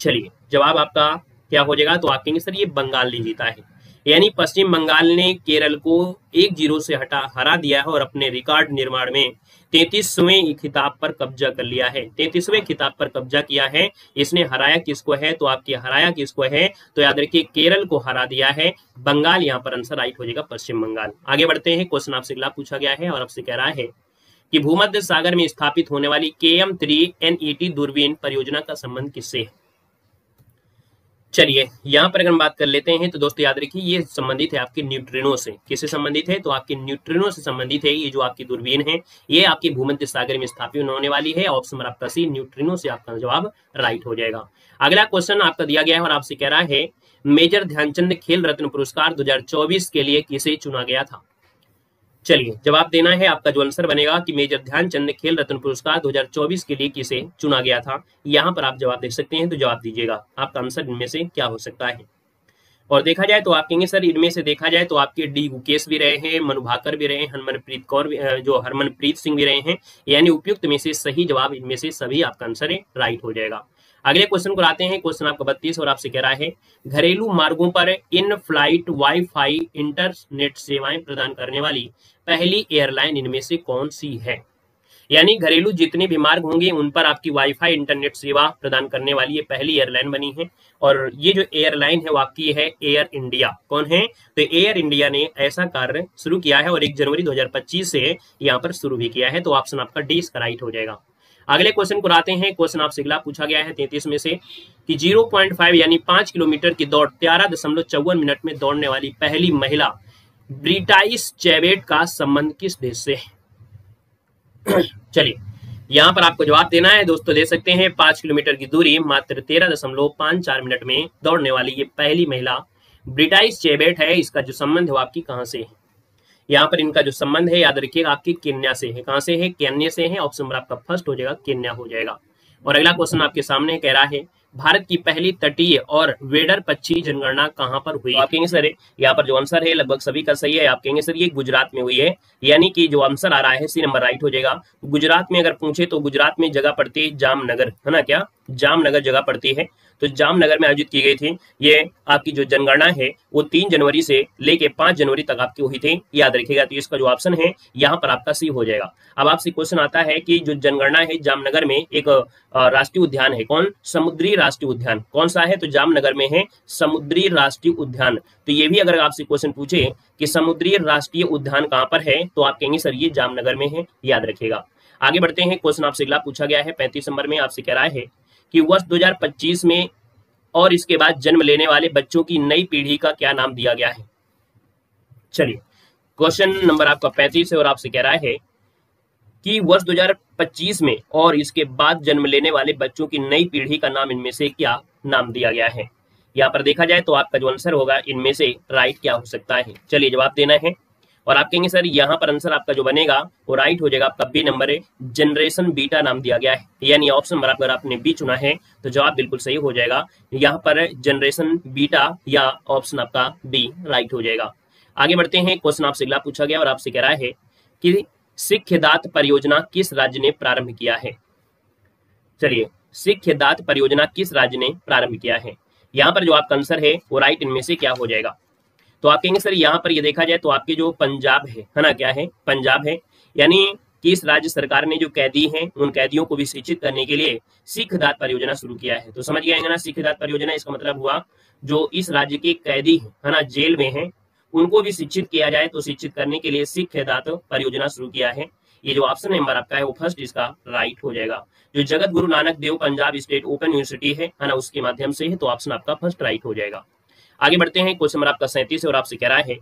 चलिए जवाब आपका क्या हो जाएगा। तो आप कहेंगे सर ये बंगाल ने जीता है, यानी पश्चिम बंगाल ने केरल को 1-0 से हरा दिया है और अपने रिकॉर्ड निर्माण में 33वें खिताब पर कब्जा कर लिया है। 33वें खिताब पर कब्जा किया है। इसने हराया किसको है, तो आपके हराया किसको है, तो याद रखिए केरल को हरा दिया है। बंगाल यहाँ पर आंसर राइट हो जाएगा, पश्चिम बंगाल। आगे बढ़ते हैं, क्वेश्चन आपसे अगला पूछा गया है और आपसे कह रहा है कि भूमध्य सागर में स्थापित होने वाली KM3 NET दूरबीन परियोजना का संबंध किससे है। चलिए यहाँ पर अगर हम बात कर लेते हैं तो दोस्तों याद रखिए ये संबंधित है आपके न्यूट्रिनो से। किससे संबंधित है, तो आपके न्यूट्रिनो से संबंधित है। ये जो आपकी दूरबीन है ये आपकी भूमध्य सागर में स्थापित होने वाली है। ऑप्शन नंबर आपका सी न्यूट्रिनो से आपका जवाब राइट हो जाएगा। अगला क्वेश्चन आपका दिया गया है और आपसे कह रहा है मेजर ध्यानचंद खेल रत्न पुरस्कार 2024 के लिए किसे चुना गया था। चलिए जवाब देना है। आपका जो आंसर बनेगा कि मेजर ध्यानचंद खेल रत्न पुरस्कार 2024 के लिए किसे चुना गया था। यहाँ पर आप जवाब दे सकते हैं, तो जवाब दीजिएगा आपका आंसर इनमें से क्या हो सकता है। और देखा जाए तो आप कहेंगे सर इनमें से देखा जाए तो आपके डी गुकेश भी रहे हैं, मनु भाकर भी रहे हैं, हरमनप्रीत कौर जो हरमनप्रीत सिंह भी रहे हैं। यानी उपयुक्त में से सही जवाब इनमें से सभी आपका आंसर है, राइट हो जाएगा। अगले क्वेश्चन को आते हैं, क्वेश्चन आपका 32 और आपसे कह रहा है घरेलू मार्गों पर इन फ्लाइट वाईफाई इंटरनेट सेवाएं प्रदान करने वाली पहली एयरलाइन इनमें से कौन सी है। यानी घरेलू जितने भी मार्ग होंगे उन पर आपकी वाईफाई इंटरनेट सेवा प्रदान करने वाली ये पहली एयरलाइन बनी है। और ये जो एयरलाइन है वो आपकी है एयर इंडिया। कौन है? तो एयर इंडिया ने ऐसा कार्य शुरू किया है और 1 जनवरी 2025 से यहाँ पर शुरू भी किया है। तो ऑप्शन आपका डी इसका राइट हो जाएगा। अगले क्वेश्चन को आते हैं, क्वेश्चन आपसे अगला पूछा गया है 33 में से कि 0.5 यानी 5 किलोमीटर की दौड़ 13.54 मिनट में दौड़ने वाली पहली महिला ब्रिटाइस चैवेट का संबंध किस देश से है। चलिए यहाँ पर आपको जवाब देना है दोस्तों। दे सकते हैं 5 किलोमीटर की दूरी मात्र 13.54 मिनट में दौड़ने वाली ये पहली महिला ब्रिटाइस चैवेट है। इसका जो संबंध है वो आपकी कहां से है? यहाँ पर इनका जो संबंध है याद रखिएगा आपकी केन्या से है। कहां से है? केन्या से है। ऑप्शन नंबर आपका फर्स्ट हो जाएगा, केन्या हो जाएगा। और अगला क्वेश्चन आपके सामने कह रहा है भारत की पहली तटीय और वेडर पक्षी जनगणना कहां पर हुई। आप कहेंगे सर यहाँ पर जो आंसर है लगभग सभी का सही है। आप कहेंगे सर ये गुजरात में हुई है। यानी कि जो आंसर आ रहा है सी नंबर राइट हो जाएगा। गुजरात में अगर पूछे तो गुजरात में जगह पड़ती है जामनगर, है ना, क्या जामनगर जगह पड़ती है। तो जामनगर में आयोजित की गई थी ये आपकी जो जनगणना है वो 3 जनवरी से लेके 5 जनवरी तक आपकी हुई थी, याद रखिएगा। तो इसका जो ऑप्शन है यहाँ पर आपका सी हो जाएगा। अब आपसे क्वेश्चन आता है कि जो जनगणना है जामनगर में एक राष्ट्रीय उद्यान है, कौन? समुद्री राष्ट्रीय उद्यान। कौन सा है? तो जामनगर में है समुद्री राष्ट्रीय उद्यान। तो ये भी अगर आपसे क्वेश्चन पूछे कि समुद्री राष्ट्रीय उद्यान कहाँ पर है तो आप कहेंगे सर ये जामनगर में है, याद रखिएगा। आगे बढ़ते हैं, क्वेश्चन आपसे अगला पूछा गया है 35 नंबर में। आपसे कह रहा है कि वर्ष 2025 में और इसके बाद जन्म लेने वाले बच्चों की नई पीढ़ी का क्या नाम दिया गया है। चलिए क्वेश्चन नंबर आपका 35 है और आपसे कह रहा है कि वर्ष 2025 में और इसके बाद जन्म लेने वाले बच्चों की नई पीढ़ी का नाम इनमें से क्या नाम दिया गया है। यहाँ पर देखा जाए तो आपका जो आंसर होगा इनमें से राइट क्या हो सकता है। चलिए जवाब देना है और आप कहेंगे सर यहाँ पर आंसर आपका जो बनेगा वो राइट हो जाएगा। आपका बी नंबर है, जनरेशन बीटा नाम दिया गया है। यानी ऑप्शन नंबर अगर आपने बी चुना है तो जवाब बिल्कुल सही हो जाएगा। यहाँ पर जनरेशन बीटा या ऑप्शन आपका बी राइट हो जाएगा। आगे बढ़ते हैं, क्वेश्चन आपसे अगला पूछा गया और आपसे कह रहा है कि सिक्खदात परियोजना किस राज्य ने प्रारंभ किया है। चलिए सिक्खदात परियोजना किस राज्य ने प्रारंभ किया है। यहाँ पर जो आपका आंसर है वो राइट इनमें से क्या हो जाएगा। तो आप कहेंगे सर यहाँ पर ये देखा जाए तो आपके जो पंजाब है ना, क्या है? पंजाब है। यानी कि इस राज्य सरकार ने जो कैदी हैं उन कैदियों को भी शिक्षित करने के लिए सिक्खदात परियोजना शुरू किया है। तो समझ गए ना, सिक्खदात परियोजना इसका मतलब हुआ जो इस राज्य के कैदी है ना, जेल में है, उनको भी शिक्षित किया जाए। तो शिक्षित करने के लिए सिक्खदात परियोजना शुरू किया है। ये जो ऑप्शन नंबर आपका है वो फर्स्ट इसका राइट हो जाएगा। जो Jagat Guru Nanak Dev Punjab state open university है ना, उसके माध्यम से है। तो ऑप्शन आपका फर्स्ट राइट हो जाएगा। आगे बढ़ते हैं, क्वेश्चन नंबर आपका 37 और आपसे कह रहा है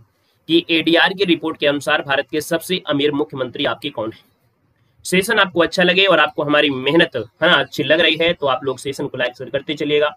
कि एडीआर की रिपोर्ट के अनुसार भारत के सबसे अमीर मुख्यमंत्री आपके कौन है। सेशन आपको अच्छा लगे और आपको हमारी मेहनत है ना अच्छी लग रही है तो आप लोग सेशन को लाइक करते चलिएगा,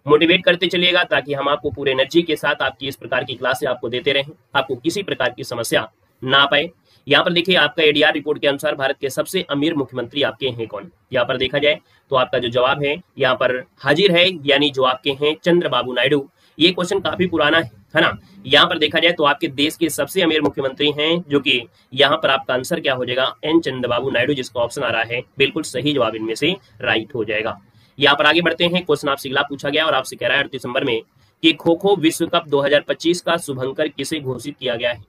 मोटिवेट करते चलिएगा, ताकि हम आपको पूरे एनर्जी के साथ आपकी इस प्रकार की क्लासें आपको देते रहें, आपको किसी प्रकार की समस्या ना पाए। यहाँ पर देखिए आपका एडीआर रिपोर्ट के अनुसार भारत के सबसे अमीर मुख्यमंत्री आपके हैं कौन। यहाँ पर देखा जाए तो आपका जो जवाब है यहाँ पर हाजिर है, यानी जो आपके हैं चंद्रबाबू नायडू। ये क्वेश्चन काफी पुराना है ना। यहाँ पर देखा जाए तो आपके देश के सबसे अमीर मुख्यमंत्री हैं, जो कि यहाँ पर आपका आंसर क्या हो जाएगा, एन चंद्रबाबू नायडू, जिसका ऑप्शन आ रहा है बिल्कुल सही जवाब इनमें से राइट हो जाएगा। यहाँ पर आगे बढ़ते हैं, क्वेश्चन आपसे अगला पूछा गया और आपसे कह रहा है 38 नंबर में कि खो खो विश्व कप 2025 का शुभंकर किसे घोषित किया गया है।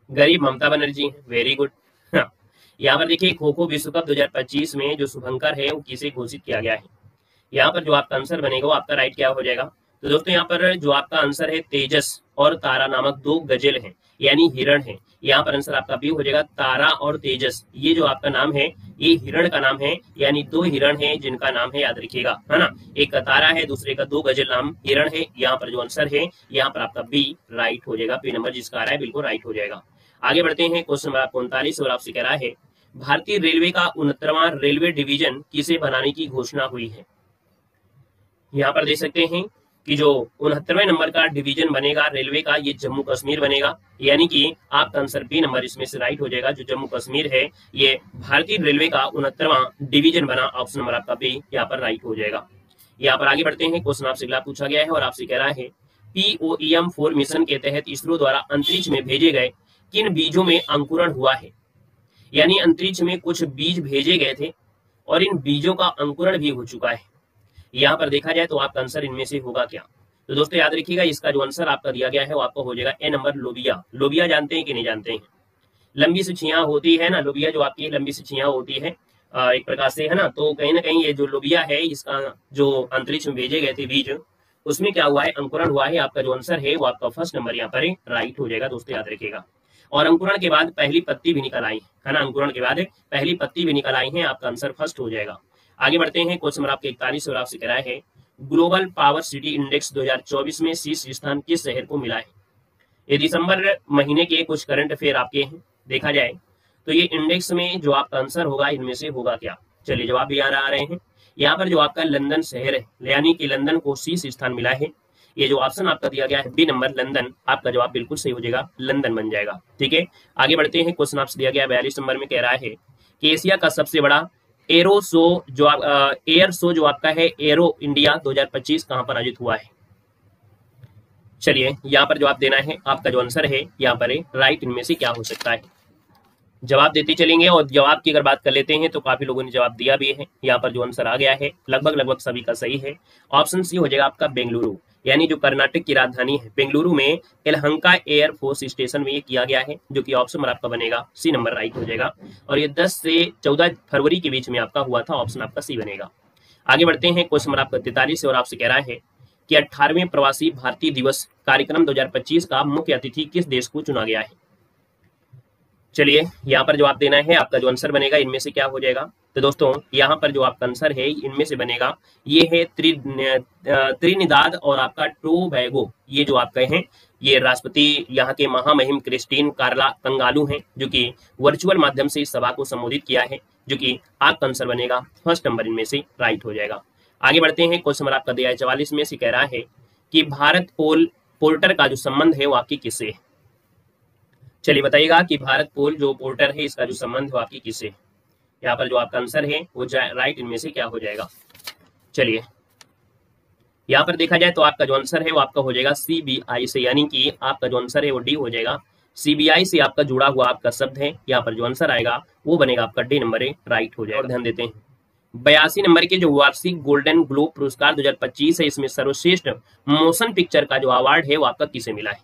गरीब ममता बनर्जी, वेरी गुड। यहाँ पर देखिए खो खो विश्व कप 2025 में जो शुभंकर है वो किसे घोषित किया गया है। यहाँ पर जो आपका आंसर बनेगा वो आपका राइट क्या हो जाएगा। तो दोस्तों यहाँ पर जो आपका आंसर है तेजस और तारा नामक 2 गजेल हैं, यानी हिरण है। यहाँ पर आंसर आपका बी हो जाएगा, तारा और तेजस। ये जो आपका नाम है ये हिरण का नाम है, यानी 2 हिरण हैं जिनका नाम है, याद रखिएगा, है ना। एक का तारा है, दूसरे का 2 गजेल नाम हिरण है। यहाँ पर जो आंसर है यहाँ पर आपका बी राइट हो जाएगा। बी नंबर जिसका आ रहा है बिल्कुल राइट हो जाएगा। आगे बढ़ते हैं, क्वेश्चन नंबर 39 और आपसे कह रहा है भारतीय रेलवे का 69वां रेलवे डिवीजन किसे बनाने की घोषणा हुई है। यहाँ पर देख सकते हैं कि जो 69वें नंबर का डिवीजन बनेगा रेलवे का, ये जम्मू कश्मीर बनेगा। यानी कि आपका आंसर बी नंबर इसमें से राइट हो जाएगा। जो जम्मू कश्मीर है ये भारतीय रेलवे का 69वां डिवीजन बना, ऑप्शन नंबर आपका बी यहाँ पर राइट हो जाएगा। यहाँ पर आगे बढ़ते हैं, क्वेश्चन आपसे अगला पूछा गया है और आपसे कह रहा है POEM-4 मिशन के तहत इसरो द्वारा अंतरिक्ष में भेजे गए किन बीजों में अंकुरण हुआ है? यानी अंतरिक्ष में कुछ बीज भेजे गए थे और इन बीजों का अंकुरण भी हो चुका है। यहाँ पर देखा जाए तो आपका आंसर इनमें से होगा क्या? तो दोस्तों याद रखिएगा, इसका जो आंसर आपका दिया गया है वो आपका हो जाएगा ए नंबर, लोबिया। लोबिया जानते हैं कि नहीं जानते हैं? लंबी सी छियां होती है ना, लोबिया जो आपकी लंबी सी छियां होती है एक प्रकार से, है ना। तो कहीं ना कहीं ये जो लोबिया है, इसका जो अंतरिक्ष में भेजे गए थे बीज, उसमें क्या हुआ है? अंकुरण हुआ है। आपका जो आंसर है वो आपका फर्स्ट नंबर यहाँ पर राइट हो जाएगा दोस्तों, याद रखिएगा। और अंकुरण के बाद पहली पत्ती भी निकल आई है ना, अंकुरण के बाद पहली पत्ती भी निकल आई है। आपका आंसर फर्स्ट हो जाएगा। आगे बढ़ते हैं, क्वेश्चन नंबर आपके 41 और आपसे कह रहा है ग्लोबल पावर सिटी इंडेक्स 2024 में शीर्ष स्थान किस शहर को मिला है? ये दिसंबर महीने के कुछ करंट अफेयर आपके हैं। देखा जाए तो ये इंडेक्स में जो आपका आंसर होगा इनमें से होगा क्या? चलिए जवाब भी आ रहे हैं। यहाँ पर जो आपका लंदन शहर है, यानी कि लंदन को शीर्ष स्थान मिला है। ये जो ऑप्शन आपका दिया गया है बी नंबर लंदन, आपका जवाब बिल्कुल सही हो जाएगा, लंदन बन जाएगा। ठीक है, आगे बढ़ते हैं। क्वेश्चन आपसे दिया गया 42 नंबर में कह रहा है कि एशिया का सबसे बड़ा एरो शो जो एयर शो जो आपका है एरो इंडिया 2025 कहां पर आयोजित हुआ है? चलिए यहाँ पर जवाब देना है। आपका जो आंसर है यहाँ पर राइट इनमें से क्या हो सकता है? जवाब देते चलेंगे और जवाब की अगर बात कर लेते हैं तो काफी लोगों ने जवाब दिया भी है। यहाँ पर जो आंसर आ गया है लगभग सभी का सही है। ऑप्शन सी हो जाएगा आपका बेंगलुरु, यानी जो कर्नाटक की राजधानी है बेंगलुरु में यलहंका एयर फोर्स स्टेशन में ये किया गया है, जो कि ऑप्शन आपका बनेगा सी नंबर राइट हो जाएगा। और ये 10 से 14 फरवरी के बीच में आपका हुआ था, ऑप्शन आपका सी बनेगा। आगे बढ़ते हैं, क्वेश्चन नंबर आपका 43 और आपसे कह रहा है कि 18वें प्रवासी भारतीय दिवस कार्यक्रम 2025 का मुख्य अतिथि किस देश को चुना गया है? चलिए यहाँ पर जवाब देना है। आपका जो आंसर बनेगा इनमें से क्या हो जाएगा? तो दोस्तों यहाँ पर जो आपका आंसर है इनमें से बनेगा ये है त्रिनिदाद और आपका टोबैगो। ये जो आपके हैं ये राष्ट्रपति यहाँ के महामहिम क्रिस्टीन कार्ला कंगालू हैं, जो कि वर्चुअल माध्यम से इस सभा को संबोधित किया है, जो कि आपका आंसर बनेगा फर्स्ट नंबर इनमें से राइट हो जाएगा। आगे बढ़ते हैं, क्वेश्चन नंबर आपका दिया है 44 में से कह रहा है कि भारत पोर्टर का जो संबंध है वो आपकी किससे है? चलिए बताइएगा कि भारत पोल जो पोर्टर है इसका जो संबंध है वो आपकी किससे है? यहाँ पर जो आपका आंसर है वो राइट इनमें से क्या हो जाएगा? चलिए यहाँ पर देखा जाए तो आपका जो आंसर है वो आपका हो जाएगा CBI से, यानी कि आपका जो आंसर है वो डी हो जाएगा। CBI से आपका जुड़ा हुआ आपका शब्द है, यहाँ पर जो आंसर आएगा वो बनेगा आपका डी नंबर राइट हो जाएगा। और ध्यान देते हैं 82 नंबर के जो वार्षिक गोल्डन ग्लोब पुरस्कार 2025 है, इसमें सर्वश्रेष्ठ मोशन पिक्चर का जो अवार्ड है वो आपका किसे मिला है?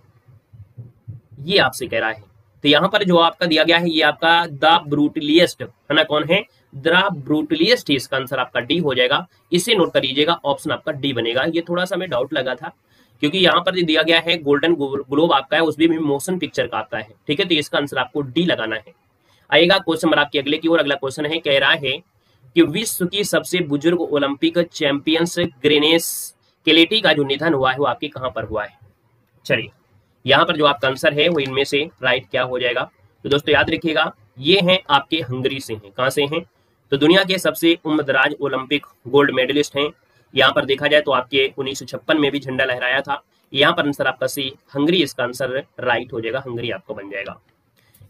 ये आपसे कह रहा है। तो यहाँ पर जो आपका दिया गया है ये आपका द ब्रूटलिएस्ट है ना, कौन है? द ब्रूटलिएस्ट, इसका आंसर आपका डी हो जाएगा। इसे नोट कर लीजिएगा, ऑप्शन आपका डी बनेगा। ये थोड़ा सा हमें डाउट लगा था क्योंकि यहाँ पर दिया गया है गोल्डन ग्लोब आपका है, उसमें भी मोशन पिक्चर का आता है। ठीक है, तो इसका आंसर आपको डी लगाना है। आएगा क्वेश्चन नंबर आपके अगले की ओर। अगला क्वेश्चन है, कह रहा है कि विश्व की सबसे बुजुर्ग ओलंपिक चैंपियंस ग्रेनेस केलेटी का जो निधन हुआ है वो आपके कहाँ पर हुआ है? चलिए यहाँ पर जो आपका आंसर है वो इनमें से राइट क्या हो जाएगा? तो दोस्तों याद रखिएगा ये हैं आपके हंगरी से हैं। कहाँ से हैं? तो दुनिया के सबसे उम्रदराज ओलंपिक गोल्ड मेडलिस्ट हैं। यहाँ पर देखा जाए तो आपके 1956 में भी झंडा लहराया था। यहाँ पर आंसर आपका सी हंगरी, इसका आंसर राइट हो जाएगा, हंगरी आपको बन जाएगा।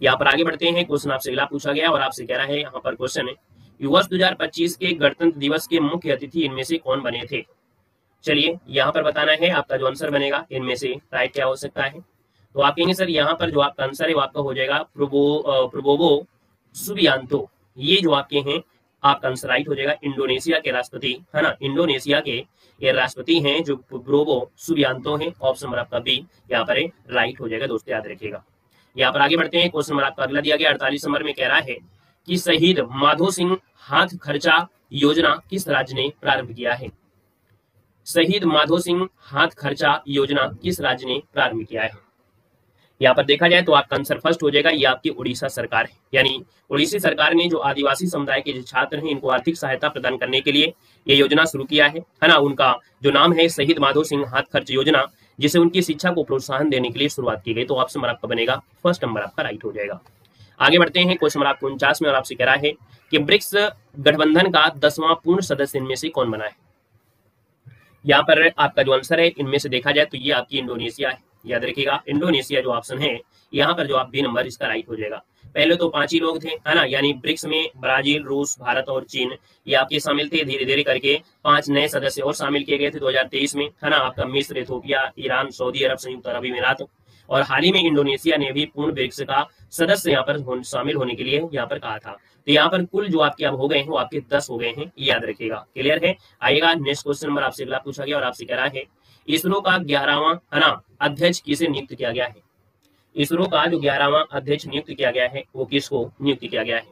यहाँ पर आगे बढ़ते हैं, क्वेश्चन आपसे अगला पूछा गया और आपसे कह रहा है यहाँ पर क्वेश्चन है वर्ष 2025 के गणतंत्र दिवस के मुख्य अतिथि इनमें से कौन बने थे? चलिए यहाँ पर बताना है। आपका जो आंसर बनेगा इनमें से राइट क्या हो सकता है? तो आप कहेंगे सर यहाँ पर जो आपका आंसर है वो आपका हो जाएगा प्रोबोवो सुबियांतो। ये जो आपके हैं आपका आंसर राइट हो जाएगा। इंडोनेशिया के राष्ट्रपति है ना, इंडोनेशिया के ये राष्ट्रपति हैं जो प्रोबो सुबियांतो हैं। ऑप्शन नंबर आपका बी यहाँ पर राइट हो जाएगा, दोस्तों याद रखिएगा। यहाँ पर आगे बढ़ते हैं, क्वेश्चन नंबर आपका अगला दिया गया 48 नंबर में कह रहा है कि शहीद माधो सिंह हाथ खर्चा योजना किस राज्य ने प्रारंभ किया है? शहीद माधो सिंह हाथ खर्चा योजना किस राज्य ने प्रारंभ किया है? यहाँ पर देखा जाए तो आपका आंसर फर्स्ट हो जाएगा, ये आपकी उड़ीसा सरकार है। यानी उड़ीसा सरकार ने जो आदिवासी समुदाय के जो छात्र हैं इनको आर्थिक सहायता प्रदान करने के लिए ये योजना शुरू किया है ना। उनका जो नाम है शहीद माधो सिंह हाथ खर्च योजना, जिसे उनकी शिक्षा को प्रोत्साहन देने के लिए शुरुआत की गई। तो ऑप्शन नंबर आपका बनेगा फर्स्ट नंबर आपका राइट हो जाएगा। आगे बढ़ते हैं, क्वेश्चन नंबर आपको 49 में और आपसे कह रहा है कि ब्रिक्स गठबंधन का 10वां पूर्ण सदस्य इनमें से कौन बना है? यहाँ पर आपका जो आंसर है इनमें से देखा जाए तो ये आपकी इंडोनेशिया है। याद रखिएगा इंडोनेशिया जो ऑप्शन है यहाँ पर जो आप बी नंबर इसका राइट हो जाएगा। पहले तो 5 ही लोग थे, है ना, यानी ब्रिक्स में ब्राजील, रूस, भारत और चीन ये आपके शामिल थे। धीरे धीरे करके 5 नए सदस्य और शामिल किए गए थे 2023 में, है ना, आपका मिस्र, इथोपिया, ईरान, सऊदी अरब, संयुक्त अरब अमीरात, और हाल ही में इंडोनेशिया ने भी पूर्ण ब्रिक्स का सदस्य यहाँ पर शामिल होने के लिए यहाँ पर कहा था। तो यहाँ पर कुल जो आपके अब हो गए हैं वो आपके 10 हो गए हैं, याद रखिएगा। क्लियर है? आइएगा नेक्स्ट क्वेश्चन नंबर आपसे अगला पूछा गया और आपसे कह रहा है इसरो का 11वां, है ना, अध्यक्ष किसे नियुक्त किया गया है? इसरो का जो 11वां अध्यक्ष नियुक्त किया गया है वो किसको नियुक्त किया गया है?